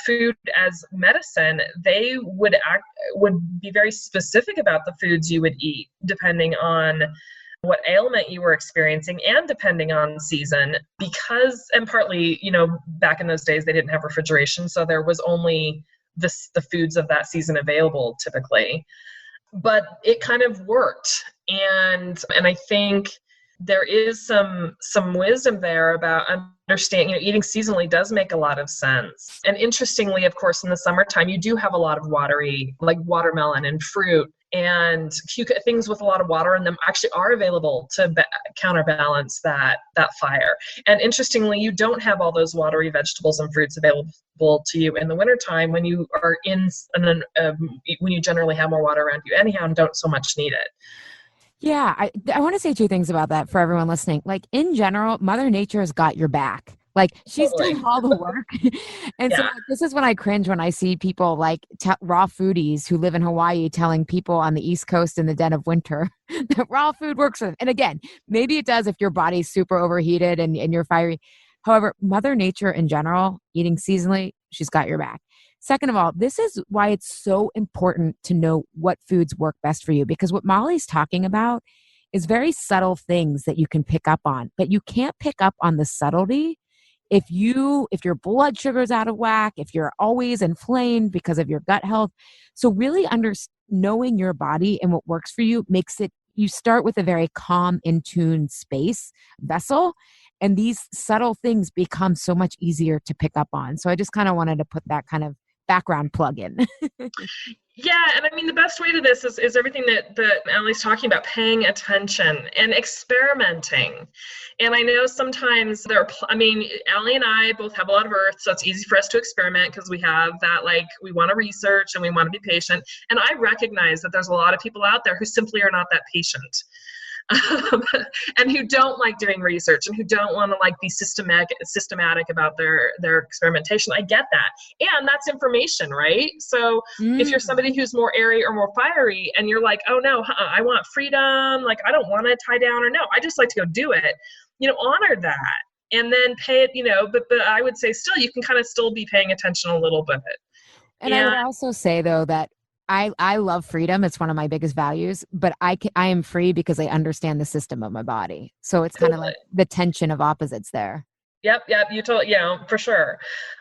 food as medicine. They would be very specific about the foods you would eat, depending on what ailment you were experiencing and depending on season, and partly, back in those days, they didn't have refrigeration. So there was only the foods of that season available typically, but it kind of worked. And I think there is some wisdom there about understanding, eating seasonally does make a lot of sense. And interestingly, of course, in the summertime, you do have a lot of watery, like watermelon and fruit and things with a lot of water in them actually are available to counterbalance that fire. And interestingly, you don't have all those watery vegetables and fruits available to you in the wintertime when you are when you generally have more water around you anyhow and don't so much need it. Yeah, I want to say two things about that for everyone listening. Like, in general, Mother Nature has got your back. Like, she's doing all the work. And so this is when I cringe when I see people like raw foodies who live in Hawaii telling people on the East Coast in the dead of winter that raw food works for them. And again, maybe it does if your body's super overheated and you're fiery. However, Mother Nature in general, eating seasonally, she's got your back. Second of all, this is why it's so important to know what foods work best for you, because what Molly's talking about is very subtle things that you can pick up on, but you can't pick up on the subtlety if your blood sugar is out of whack, if you're always inflamed because of your gut health. So really knowing your body and what works for you makes it, you start with a very calm, in tune space vessel, and these subtle things become so much easier to pick up on. So I just kind of wanted to put that kind of background plug in. Yeah, and I mean, the best way to this is everything that Allie's talking about, paying attention and experimenting. And I know sometimes Allie and I both have a lot of earth, so it's easy for us to experiment because we have that, like, we want to research and we want to be patient. And I recognize that there's a lot of people out there who simply are not that patient. And who don't like doing research and who don't want to like be systematic about their experimentation. I get that. And that's information, right? So if you're somebody who's more airy or more fiery and you're like, oh no, I want freedom, like I don't want to tie down, or no, I just like to go do it, honor that. And then pay it, but I would say still, you can kind of still be paying attention a little bit. And I would also say though that I love freedom. It's one of my biggest values, but I am free because I understand the system of my body. So it's kind of like the tension of opposites there. Yep. You totally, for sure.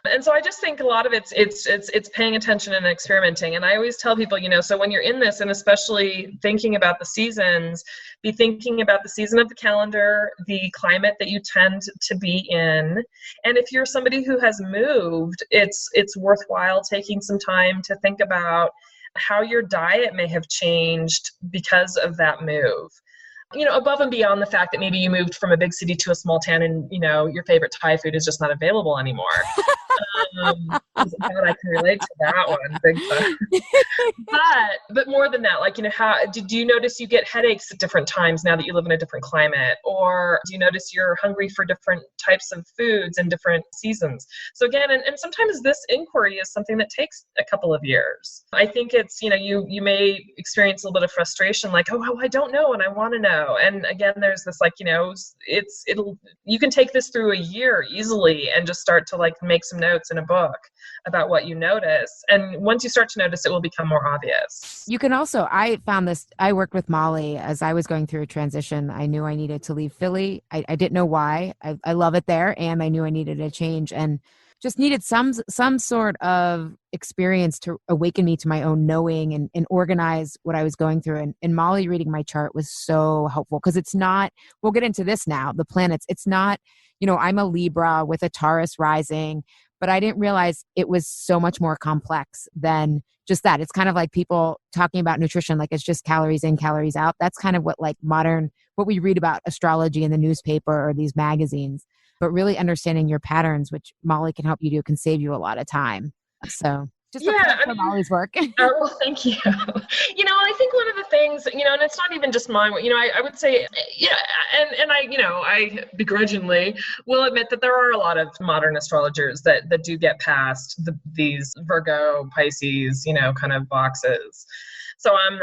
And so I just think a lot of it's paying attention and experimenting. And I always tell people, so when you're in this, and especially thinking about the seasons, be thinking about the season of the calendar, the climate that you tend to be in. And if you're somebody who has moved, it's worthwhile taking some time to think about how your diet may have changed because of that move. Above and beyond the fact that maybe you moved from a big city to a small town and, your favorite Thai food is just not available anymore. God, I can relate to that one big time. But more than that, like, how do you notice you get headaches at different times now that you live in a different climate? Or do you notice you're hungry for different types of foods in different seasons? So again, and sometimes this inquiry is something that takes a couple of years. I think it's, you may experience a little bit of frustration, like, oh, I don't know and I want to know. And again, there's this like, you can take this through a year easily and just start to like make some notes in a book about what you notice. And once you start to notice, it will become more obvious. You can also, I found this, I worked with Molly as I was going through a transition. I knew I needed to leave Philly. I didn't know why. I love it there. And I knew I needed a change and just needed some sort of experience to awaken me to my own knowing and organize what I was going through. And Molly reading my chart was so helpful because it's not, we'll get into this now, the planets, it's not, I'm a Libra with a Taurus rising, but I didn't realize it was so much more complex than just that. It's kind of like people talking about nutrition, like it's just calories in, calories out. That's kind of what like what we read about astrology in the newspaper or these magazines. But really understanding your patterns, which Molly can help you do, can save you a lot of time. So just for Molly's work. Well, thank you. I think one of the things, and it's not even just mine, I would say, and I begrudgingly will admit that there are a lot of modern astrologers that do get past these Virgo, Pisces, kind of boxes. So I'm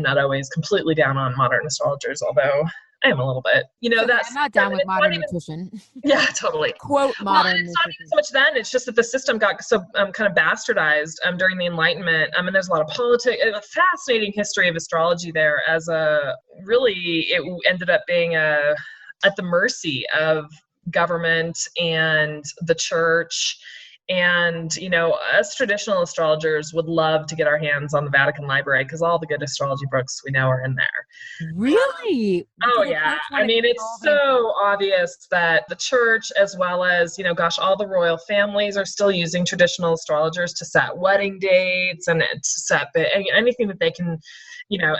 not always completely down on modern astrologers, although I am a little bit, that's I'm not down with modern nutrition. Yeah, totally. Quote modern nutrition. It's not even so much then. It's just that the system got so kind of bastardized during the Enlightenment. And there's a lot of politics, a fascinating history of astrology there it ended up being at the mercy of government and the church. And, us traditional astrologers would love to get our hands on the Vatican Library because all the good astrology books we know are in there. Really? Oh, yeah. It's so obvious that the church, as well as, all the royal families are still using traditional astrologers to set wedding dates and to set anything that they can,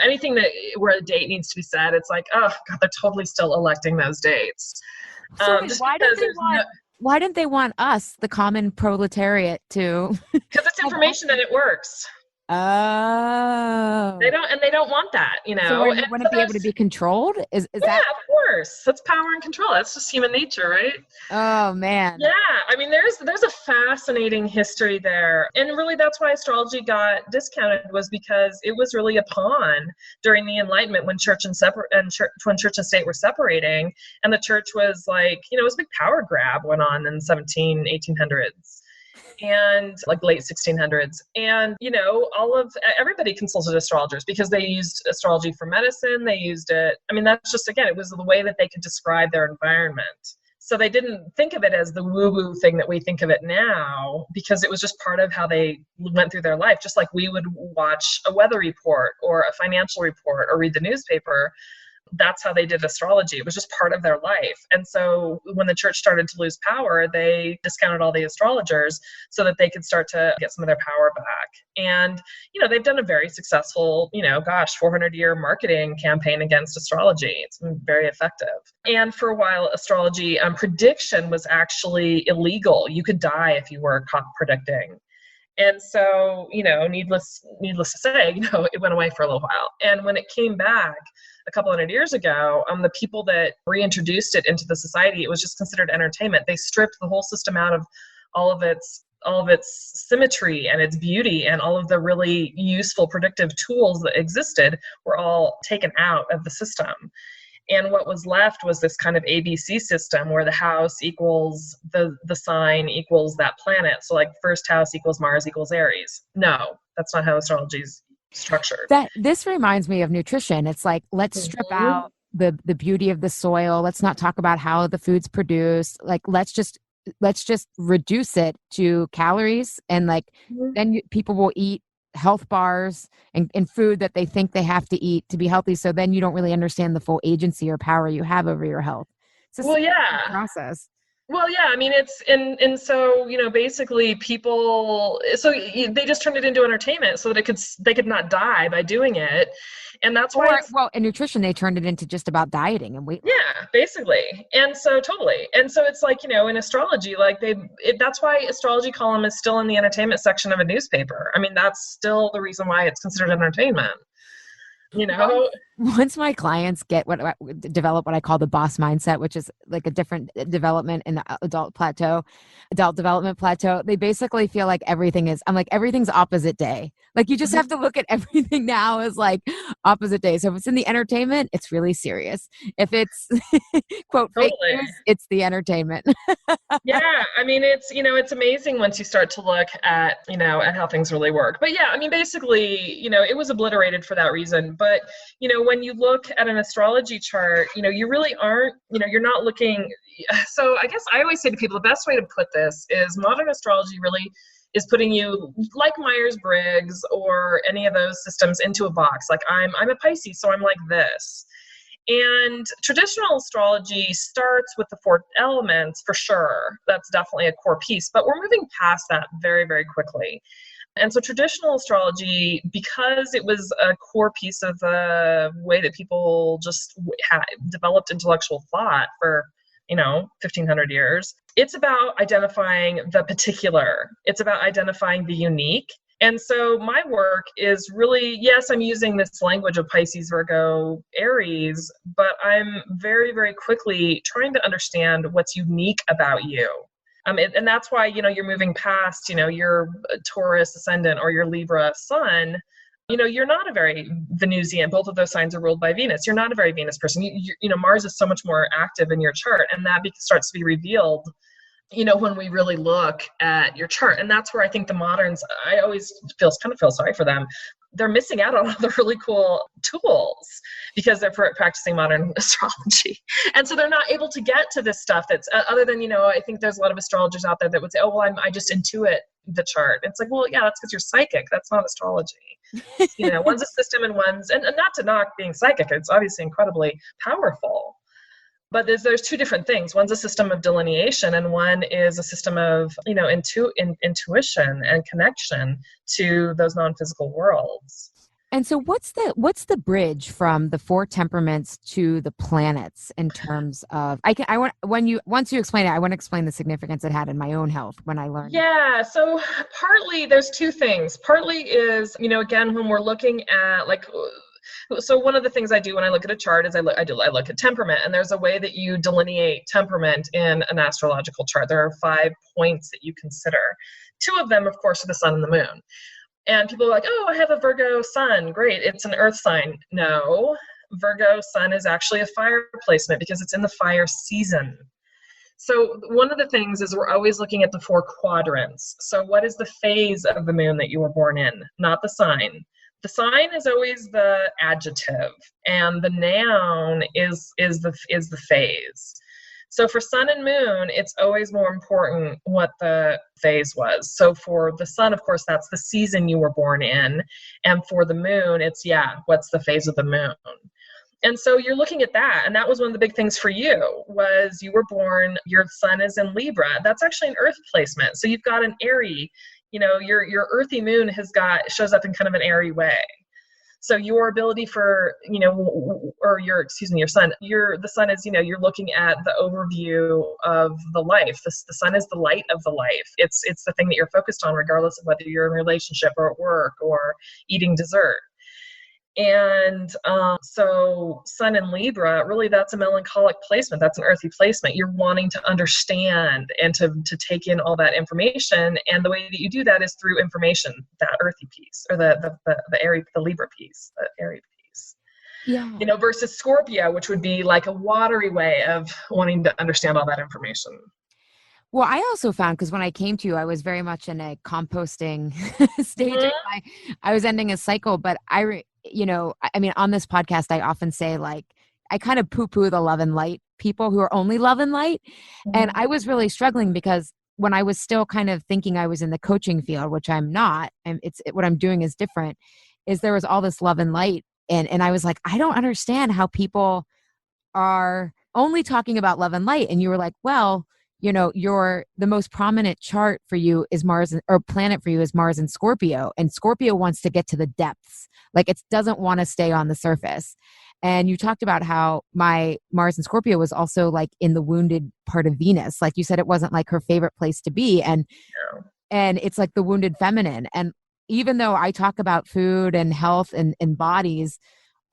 anything where a date needs to be set. It's like, oh, God, they're totally still electing those dates. So why didn't they want us, the common proletariat, to? Because it's information and it works. Oh. They don't want that, So wouldn't it be able to be controlled? Is that? Yeah, of course. That's power and control. That's just human nature, right? Oh man. Yeah. There's a fascinating history there. And really that's why astrology got discounted, was because it was really a pawn during the Enlightenment when church and state were separating. And the church was like, it was a big power grab went on in the 1800s. and like late 1600s. And, everybody consulted astrologers because they used astrology for medicine. They used it. I mean, that's just, again, it was the way that they could describe their environment. So they didn't think of it as the woo-woo thing that we think of it now, because it was just part of how they went through their life, just like we would watch a weather report or a financial report or read the newspaper. That's how they did astrology. It was just part of their life. And so when the church started to lose power, they discounted all the astrologers so that they could start to get some of their power back. And, they've done a very successful, 400-year marketing campaign against astrology. It's been very effective. And for a while, astrology prediction was actually illegal. You could die if you were caught predicting. And so, needless to say, it went away for a little while. And when it came back a couple hundred years ago, the people that reintroduced it into the society, it was just considered entertainment. They stripped the whole system out of all of its symmetry and its beauty, and all of the really useful predictive tools that existed were all taken out of the system. And what was left was this kind of ABC system where the house equals the sign equals that planet. So like first house equals Mars equals Aries. No, that's not how astrology is structured. This reminds me of nutrition. It's like, let's strip out the beauty of the soil. Let's not talk about how the food's produced. Like, let's just reduce it to calories. And like, then people will eat health bars and food that they think they have to eat to be healthy. So then you don't really understand the full agency or power you have over your health. It's a process. Well, yeah, I mean, it's, and so, basically people, they just turned it into entertainment so that they could not die by doing it. And that's why, in nutrition, they turned it into just about dieting and weight. Yeah, basically. And so totally. And so it's like, in astrology, like that's why astrology column is still in the entertainment section of a newspaper. I mean, that's still the reason why it's considered entertainment. Once my clients develop what I call the boss mindset, which is like a different development in the adult development plateau, they basically feel like everything's opposite day. Like you just have to look at everything now as like opposite day. So if it's in the entertainment, it's really serious. If it's quote fake news, it's the entertainment. Yeah. I mean, it's amazing once you start to look at, at how things really work. But yeah, I mean, basically, it was obliterated for that reason. But, when you look at an astrology chart, you really aren't, you're not looking. So I guess I always say to people, the best way to put this is modern astrology really is putting you like Myers-Briggs or any of those systems into a box. Like I'm a Pisces, so I'm like this. And traditional astrology starts with the 4 elements for sure. That's definitely a core piece, but we're moving past that very, very quickly. And so traditional astrology, because it was a core piece of the way that people just developed intellectual thought for, 1,500 years, it's about identifying the particular. It's about identifying the unique. And so my work is really, yes, I'm using this language of Pisces, Virgo, Aries, but I'm very, very quickly trying to understand what's unique about you. And that's why, you're moving past, your Taurus ascendant or your Libra sun. You're not a very Venusian. Both of those signs are ruled by Venus. You're not a very Venus person. Mars is so much more active in your chart, and that starts to be revealed, when we really look at your chart. And that's where I think the moderns, I always feel sorry for them. They're missing out on all the really cool tools because they're practicing modern astrology. And so they're not able to get to this stuff that's other than, I think there's a lot of astrologers out there that would say, oh, well, I just intuit the chart. It's like, well, yeah, that's because you're psychic. That's not astrology. One's a system and one's, and not to knock being psychic. It's obviously incredibly powerful. But there's 2 different things. One's a system of delineation, and one is a system of, intuition and connection to those non-physical worlds. And so what's the bridge from the 4 temperaments to the planets in terms of, once you explain it, I want to explain the significance it had in my own health when I learned. Yeah. So partly there's 2 things. Partly is, again, when we're looking at so one of the things I do when I look at a chart is I look at temperament, and there's a way that you delineate temperament in an astrological chart. There are 5 points that you consider. 2 of them, of course, are the sun and the moon. And people are like, oh, I have a Virgo sun. Great. It's an earth sign. No, Virgo sun is actually a fire placement because it's in the fire season. So one of the things is we're always looking at the 4 quadrants. So what is the phase of the moon that you were born in, not the sign. The sign is always the adjective, and the noun is the phase. So for sun and moon, it's always more important what the phase was. So for the sun, of course, that's the season you were born in. And for the moon, it's, what's the phase of the moon? And so you're looking at that. And that was one of the big things for you was you were born, your sun is in Libra. That's actually an earth placement. So you've got an airy, your earthy moon shows up in kind of an airy way. So your ability for, your sun, the sun is, you're looking at the overview of the life. The sun is the light of the life. It's the thing that you're focused on, regardless of whether you're in a relationship or at work or eating dessert. And so sun in Libra, really that's a melancholic placement. That's an earthy placement. You're wanting to understand and to take in all that information. And the way that you do that is through information, that earthy piece, or the Libra piece, the airy piece. Yeah. Versus Scorpio, which would be like a watery way of wanting to understand all that information. Well, I also found, because when I came to you, I was very much in a composting stage. Mm-hmm. I was ending a cycle, but on this podcast, I often say, like, I kind of poo-poo the love and light people who are only love and light. Mm-hmm. And I was really struggling because when I was still kind of thinking I was in the coaching field, which I'm not, and what I'm doing is different, is there was all this love and light. And I was like, I don't understand how people are only talking about love and light. And you were like, well, the most prominent chart for you is Mars, or planet for you is Mars and Scorpio. And Scorpio wants to get to the depths. Like, it doesn't want to stay on the surface. And you talked about how my Mars and Scorpio was also like in the wounded part of Venus. Like you said, it wasn't like her favorite place to be. And it's like the wounded feminine. And even though I talk about food and health and bodies,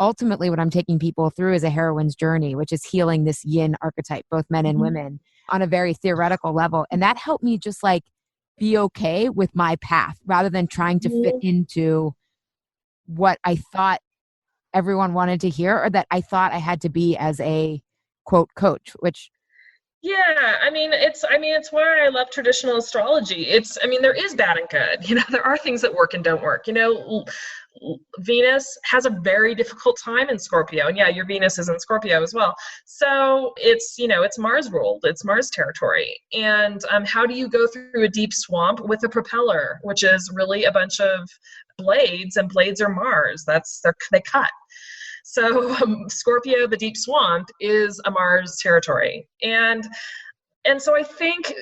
ultimately what I'm taking people through is a heroine's journey, which is healing this yin archetype, both men and women, on a very theoretical level. And that helped me just like be okay with my path rather than trying to fit into what I thought everyone wanted to hear, or that I thought I had to be as a quote coach, which. Yeah, it's why I love traditional astrology. There is bad and good. There are things that work and don't work. Venus has a very difficult time in Scorpio. And your Venus is in Scorpio as well. So it's Mars ruled, it's Mars territory. And how do you go through a deep swamp with a propeller, which is really a bunch of blades, and blades are Mars. They cut. So Scorpio, the deep swamp, is a Mars territory. And so I think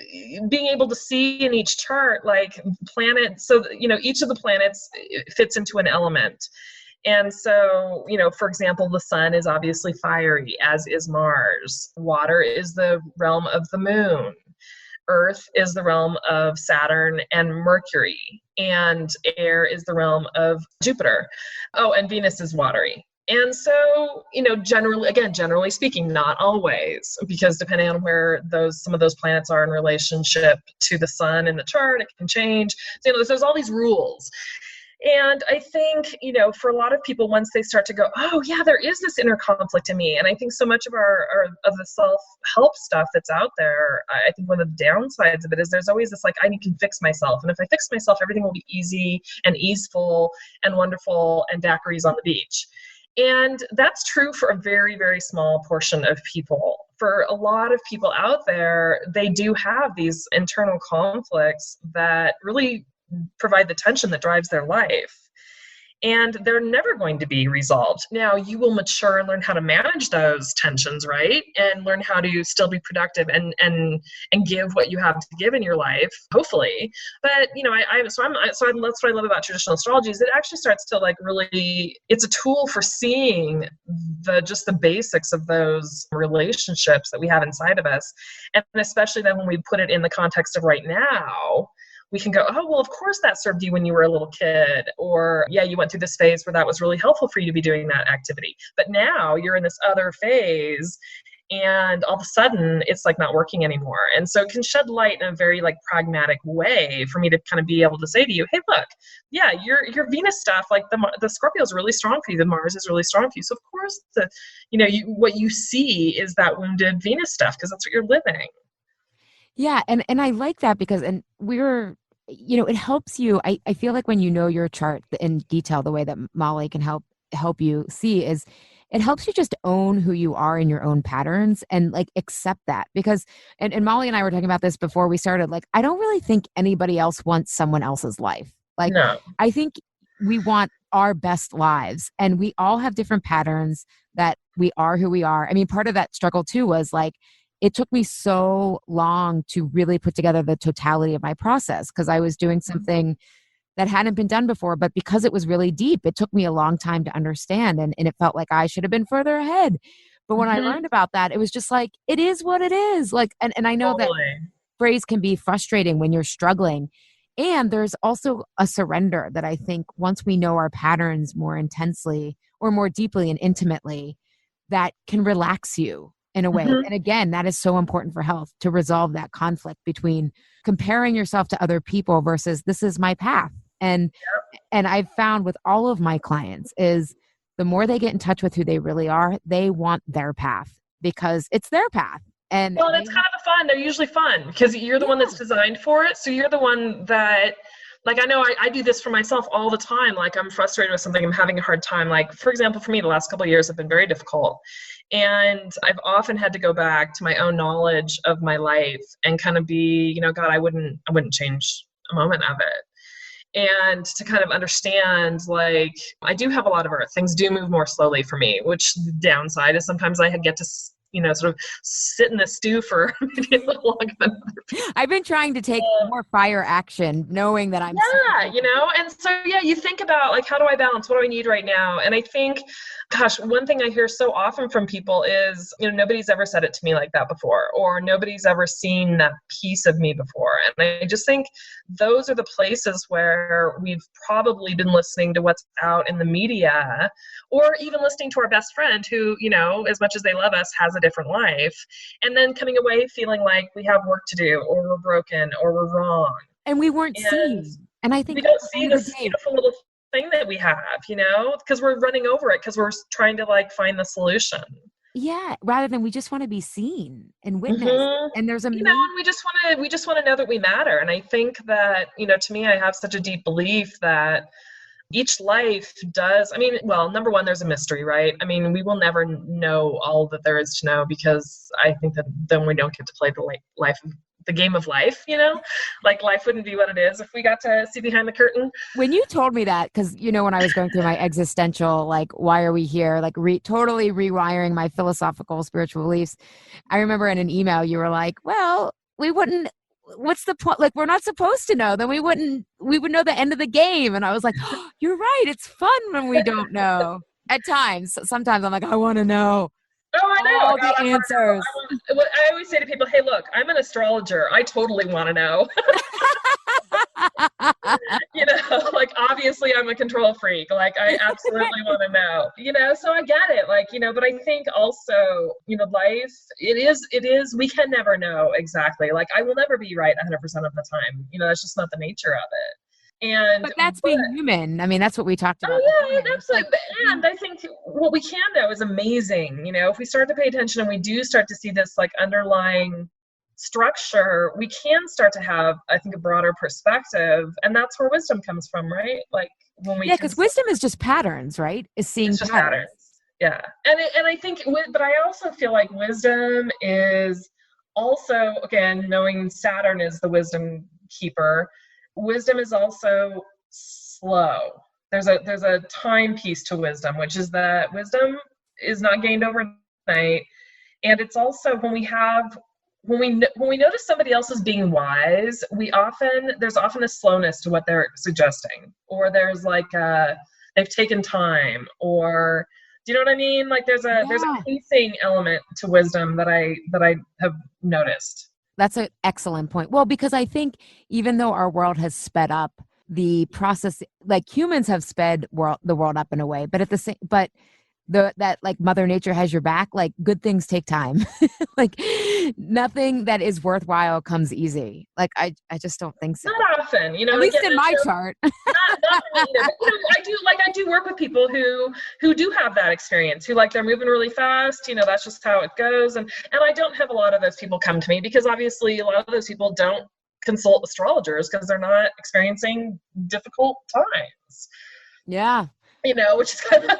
being able to see in each chart, like planet, so, each of the planets fits into an element. And so, for example, the sun is obviously fiery, as is Mars. Water is the realm of the moon. Earth is the realm of Saturn and Mercury. And air is the realm of Jupiter. Oh, and Venus is watery. And so, generally speaking, not always, because depending on where some of those planets are in relationship to the sun in the chart, it can change. So, there's all these rules. And I think, for a lot of people, once they start to go, oh yeah, there is this inner conflict in me. And I think so much of of the self-help stuff that's out there, I think one of the downsides of it is there's always this, like, I can fix myself. And if I fix myself, everything will be easy and easeful and wonderful and daiquiris on the beach. And that's true for a very, very small portion of people. For a lot of people out there, they do have these internal conflicts that really provide the tension that drives their life. And they're never going to be resolved. Now, you will mature and learn how to manage those tensions, right? And learn how to still be productive and give what you have to give in your life, hopefully. But, that's what I love about traditional astrology is it actually starts to it's a tool for seeing just the basics of those relationships that we have inside of us. And especially then when we put it in the context of right now, we can go, oh, well, of course that served you when you were a little kid. Or, yeah, you went through this phase where that was really helpful for you to be doing that activity. But now you're in this other phase and all of a sudden it's like not working anymore. And so it can shed light in a very pragmatic way for me to kind of be able to say to you, hey, look, yeah, your Venus stuff, like the Scorpio is really strong for you. The Mars is really strong for you. So of course what you see is that wounded Venus stuff because that's what you're living. Yeah. And I like that because, and it helps you. I feel like when you know your chart in detail, the way that Molly can help you see is it helps you just own who you are in your own patterns and like accept that because, and Molly and I were talking about this before we started, like, I don't really think anybody else wants someone else's life. Like, No. I think we want our best lives and we all have different patterns that we are who we are. I mean, part of that struggle too was like, it took me so long to really put together the totality of my process because I was doing something that hadn't been done before. But because it was really deep, it took me a long time to understand. And it felt like I should have been further ahead. But when I Mm-hmm. learned about that, it was just like, it is what it is. Like, and I know that Totally. phrase can be frustrating when you're struggling. And there's also a surrender that I think once we know our patterns more intensely or more deeply and intimately, that can relax you in a way. Mm-hmm. And again, that is so important for health to resolve that conflict between comparing yourself to other people versus this is my path. And I've found with all of my clients is the more they get in touch with who they really are, they want their path because it's their path. And Well, and they it's kind of fun. They're usually fun because you're the one yeah. that's designed for it. So you're the one that, like, I know I do this for myself all the time. Like, I'm frustrated with something, I'm having a hard time. Like, for example, for me, the last couple of years have been very difficult. And I've often had to go back to my own knowledge of my life and kind of be, God, I wouldn't change a moment of it. And to kind of understand, like, I do have a lot of earth. Things do move more slowly for me, which the downside is sometimes I get to, sort of sit in the stew for maybe a little longer than other people. I've been trying to take more fire action, knowing that I'm super Yeah, focused. and so, yeah, you think about, like, how do I balance? What do I need right now? And I think, gosh, one thing I hear so often from people is, nobody's ever said it to me like that before, or nobody's ever seen that piece of me before. And I just think those are the places where we've probably been listening to what's out in the media, or even listening to our best friend who, as much as they love us, has a different life, and then coming away feeling like we have work to do, or we're broken, or we're wrong. And we weren't And seen. And I we think at don't the see end of the this day, beautiful little thing that we have, because we're running over it because we're trying to, like, find the solution. yeah, rather than we just want to be seen and witnessed. Hmm. And there's And we just want to know that we matter. And I think that, to me, I have such a deep belief that each life does. I mean, well, number one, there's a mystery, right? I mean, we will never know all that there is to know, because I think that then we don't get to play the game of life, like, life wouldn't be what it is if we got to see behind the curtain. when you told me that, because when I was going through my existential, like, why are we here, like totally rewiring my philosophical spiritual beliefs, I remember in an email you were like, well, we wouldn't, what's the point, like, we're not supposed to know, then we would know the end of the game. And I was like, oh, you're right, it's fun when we don't know. At times, sometimes I'm like, I want to know Oh, I know. all God, the I want to know. answers. I always say to people, hey, look, I'm an astrologer. I totally want to know. Like, obviously I'm a control freak. Like, I absolutely want to know, so I get it. Like, but I think also, life, it is, we can never know exactly. Like, I will never be right 100% of the time. That's just not the nature of it. But that's being human. I mean, that's what we talked about Oh, yeah, beforehand. It's like, absolutely. And I think what we can know is amazing. If we start to pay attention and we do start to see this, like, underlying structure, we can start to have, I think, a broader perspective. And that's where wisdom comes from, right? Like, when we yeah, can because start, wisdom is just patterns, right? Is seeing it's just patterns. patterns. Yeah. And I think, but I also feel like wisdom is also, again, knowing Saturn is the wisdom keeper, wisdom is also slow. There's a time piece to wisdom, which is that wisdom is not gained overnight. And it's also when we notice somebody else is being wise, there's often a slowness to what they're suggesting, or there's like they've taken time, or, do you know what I mean? Like, there's a Yeah. pacing element to wisdom that I have noticed. That's an excellent point. Well, because I think even though our world has sped up, the process, like humans have sped the world up in a way, but at the same, but that like Mother Nature has your back, like good things take time. Like nothing that is worthwhile comes easy. Like I just don't think so. Not often, At least in my chart. Not for me either. But, I do work with people who do have that experience, who like they're moving really fast. That's just how it goes. And I don't have a lot of those people come to me because obviously a lot of those people don't consult astrologers because they're not experiencing difficult times. Yeah. Which is kind of,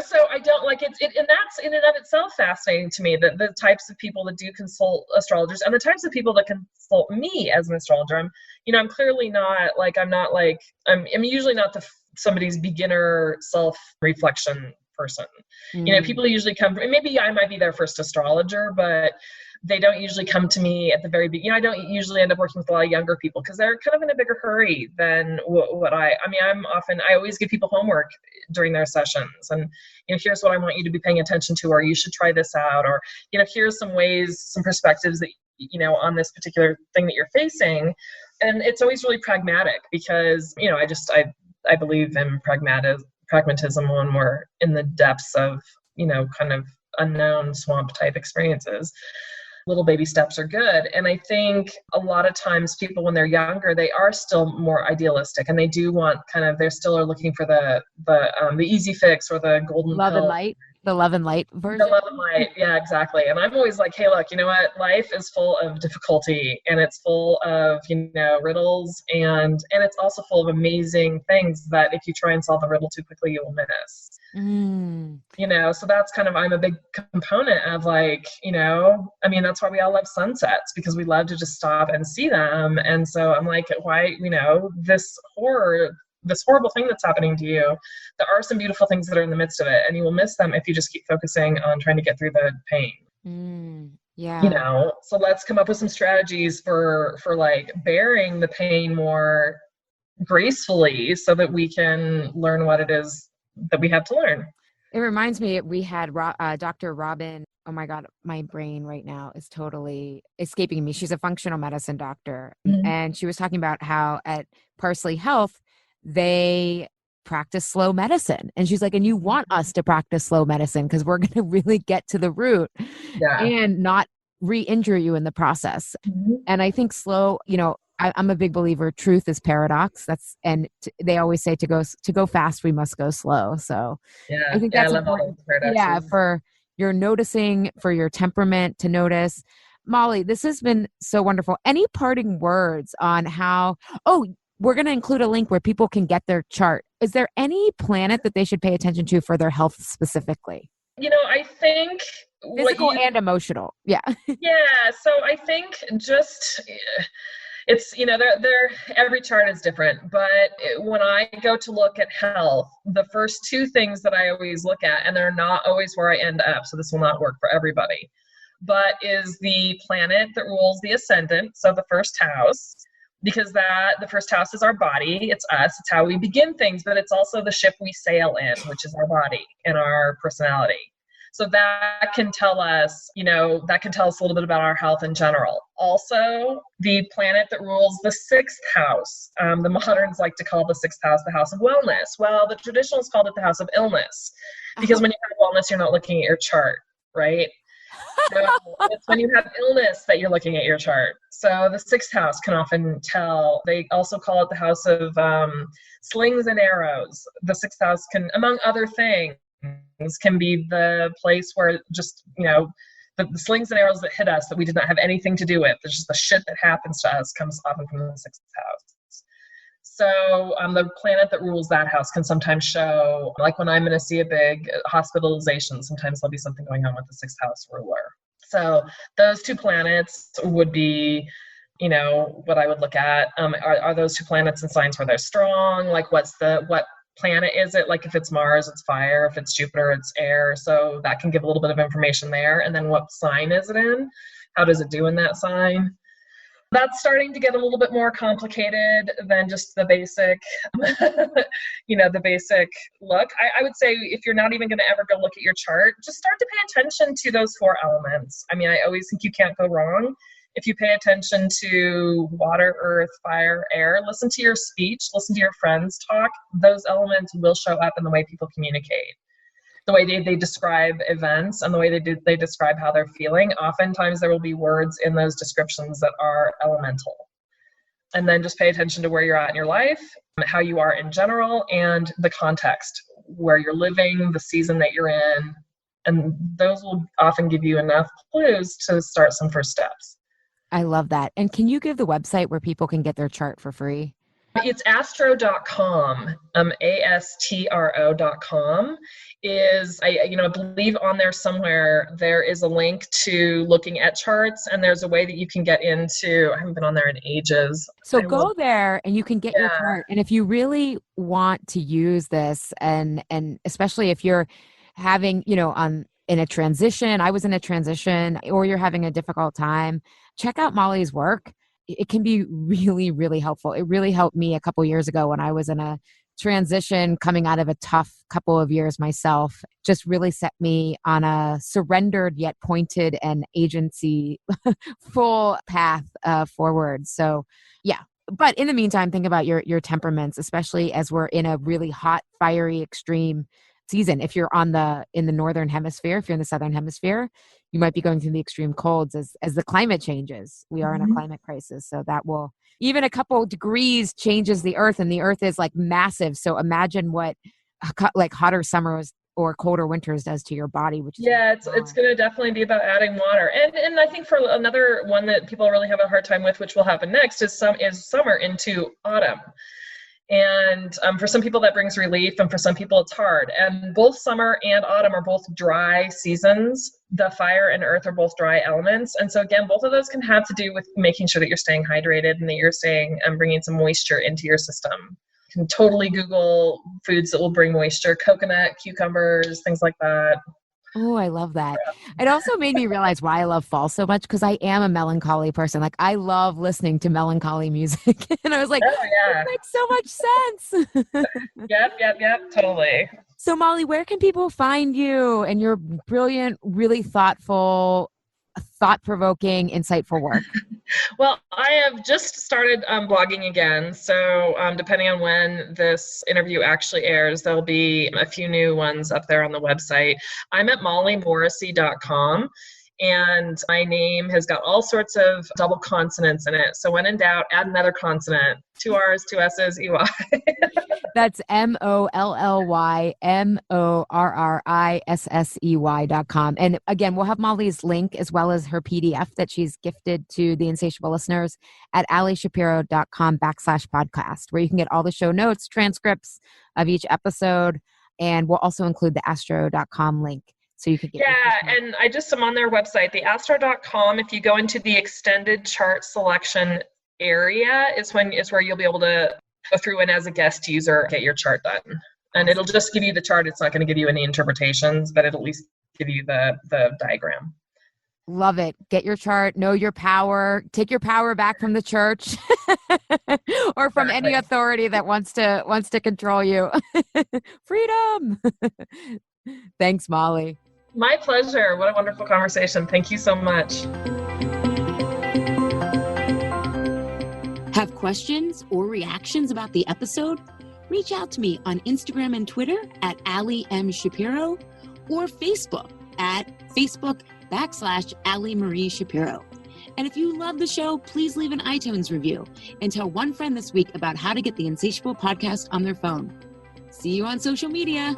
so I don't like it, and that's in and of itself fascinating to me, that the types of people that do consult astrologers and the types of people that consult me as an astrologer. I'm clearly not like, I'm usually not somebody's beginner self-reflection person. People usually come, maybe I might be their first astrologer, but they don't usually come to me at the very beginning. I don't usually end up working with a lot of younger people because they're kind of in a bigger hurry than what I always give people homework during their sessions. And, here's what I want you to be paying attention to, or you should try this out, or, here's some ways, some perspectives that, on this particular thing that you're facing. And it's always really pragmatic because, I believe in pragmatism when we're in the depths of, kind of unknown swamp type experiences. Little baby steps are good. And I think a lot of times people, when they're younger, they are still more idealistic and they do want they still are looking for the easy fix or the golden love pill. And light. The love and light version. The love and light. Yeah, exactly. And I'm always like, hey, look, you know what? Life is full of difficulty and it's full of, riddles and it's also full of amazing things that if you try and solve the riddle too quickly, you will miss. So that's I'm a big component of that's why we all love sunsets, because we love to just stop and see them. And so I'm like, why, this horrible thing that's happening to you, there are some beautiful things that are in the midst of it, and you will miss them if you just keep focusing on trying to get through the pain. Yeah. So let's come up with some strategies for like bearing the pain more gracefully so that we can learn what it is that we have to learn. It reminds me, we had Dr. Robin. Oh my God, my brain right now is totally escaping me. She's a functional medicine doctor. Mm-hmm. And she was talking about how at Parsley Health, they practice slow medicine. And she's like, and you want us to practice slow medicine because we're going to really get to the root and not re-injure you in the process. Mm-hmm. And I think slow, I'm a big believer. Truth is paradox. They always say to go fast, we must go slow. So I think that's important. For your noticing, for your temperament to notice. Molly, this has been so wonderful. Any parting words on how? Oh, we're going to include a link where people can get their chart. Is there any planet that they should pay attention to for their health specifically? I think physical and emotional. Yeah. Yeah. So I think just. It's, every chart is different, but when I go to look at health, the first two things that I always look at, and they're not always where I end up, so this will not work for everybody, but is the planet that rules the ascendant, so the first house, because the first house is our body, it's us, it's how we begin things, but it's also the ship we sail in, which is our body and our personality. So that can tell us, a little bit about our health in general. Also, the planet that rules the sixth house, the moderns like to call the sixth house the house of wellness. Well, the traditionalists called it the house of illness, because when you have wellness, you're not looking at your chart, right? So it's when you have illness that you're looking at your chart. So the sixth house can often tell. They also call it the house of slings and arrows. The sixth house can, among other things, can be the place where just, the slings and arrows that hit us that we did not have anything to do with. It's just the shit that happens to us comes often from the sixth house. So the planet that rules that house can sometimes show, like when I'm going to see a big hospitalization, sometimes there'll be something going on with the sixth house ruler. So those two planets would be, what I would look at. Are those two planets in signs where they're strong? Like what planet is it? Like if it's Mars, it's fire. If it's Jupiter, it's air. So that can give a little bit of information there. And then what sign is it in? How does it do in that sign? That's starting to get a little bit more complicated than just the basic, the basic look. I would say if you're not even going to ever go look at your chart, just start to pay attention to those four elements. I mean, I always think you can't go wrong if you pay attention to water, earth, fire, air. Listen to your speech, listen to your friends talk. Those elements will show up in the way people communicate. the way they describe events and the way they describe how they're feeling, oftentimes there will be words in those descriptions that are elemental. And then just pay attention to where you're at in your life, how you are in general, and the context, where you're living, the season that you're in. And those will often give you enough clues to start some first steps. I love that. And can you give the website where people can get their chart for free? It's astro.com, astro.com I believe on there somewhere, there is a link to looking at charts, and there's a way that you can get into, I haven't been on there in ages. So go there and you can get your chart. And if you really want to use this, and especially if you're having, in a transition, I was in a transition, or you're having a difficult time, check out Molly's work. It can be really, really helpful. It really helped me a couple years ago when I was in a transition, coming out of a tough couple of years myself. Just really set me on a surrendered yet pointed and agency full path forward. So yeah. But in the meantime, think about your temperaments, especially as we're in a really hot, fiery, extreme season. If you're in the northern hemisphere, if you're in the southern hemisphere, you might be going through the extreme colds as the climate changes. We are in a climate crisis. So that will, even a couple degrees changes the earth, and the earth is like massive. So imagine what like hotter summers or colder winters does to your body, which is it's going to definitely be about adding water. And I think for another one that people really have a hard time with, which will happen next, is summer into autumn. And for some people that brings relief, and for some people it's hard. And both summer and autumn are both dry seasons. The fire and earth are both dry elements. And so again, both of those can have to do with making sure that you're staying hydrated and that you're bringing some moisture into your system. You can totally Google foods that will bring moisture, coconut, cucumbers, things like that. Oh, I love that. It also made me realize why I love fall so much, because I am a melancholy person. Like, I love listening to melancholy music. And I was like, it makes so much sense. Yep, totally. So Molly, where can people find you and your brilliant, really thoughtful, thought-provoking, insightful work? Well, I have just started blogging again. So depending on when this interview actually airs, there'll be a few new ones up there on the website. I'm at mollymorrissey.com. And my name has got all sorts of double consonants in it. So when in doubt, add another consonant. 2 R's, 2 S's, EY. That's MOLLYMORRISSEY.com. And again, we'll have Molly's link as well as her PDF that she's gifted to the Insatiable listeners at alishapiro.com/podcast, where you can get all the show notes, transcripts of each episode. And we'll also include the astro.com link. So you could get and I just am on their website, the astro.com. If you go into the extended chart selection area, is where you'll be able to go through and as a guest user get your chart done. And it'll just give you the chart. It's not going to give you any interpretations, but it'll at least give you the diagram. Love it. Get your chart, know your power, take your power back from the church or from any authority that wants to control you. Freedom. Thanks, Molly. My pleasure. What a wonderful conversation. Thank you so much. Have questions or reactions about the episode? Reach out to me on Instagram and Twitter at Ali M. Shapiro, or Facebook at Facebook.com/Ali Marie Shapiro. And if you love the show, please leave an iTunes review and tell one friend this week about how to get the Insatiable podcast on their phone. See you on social media.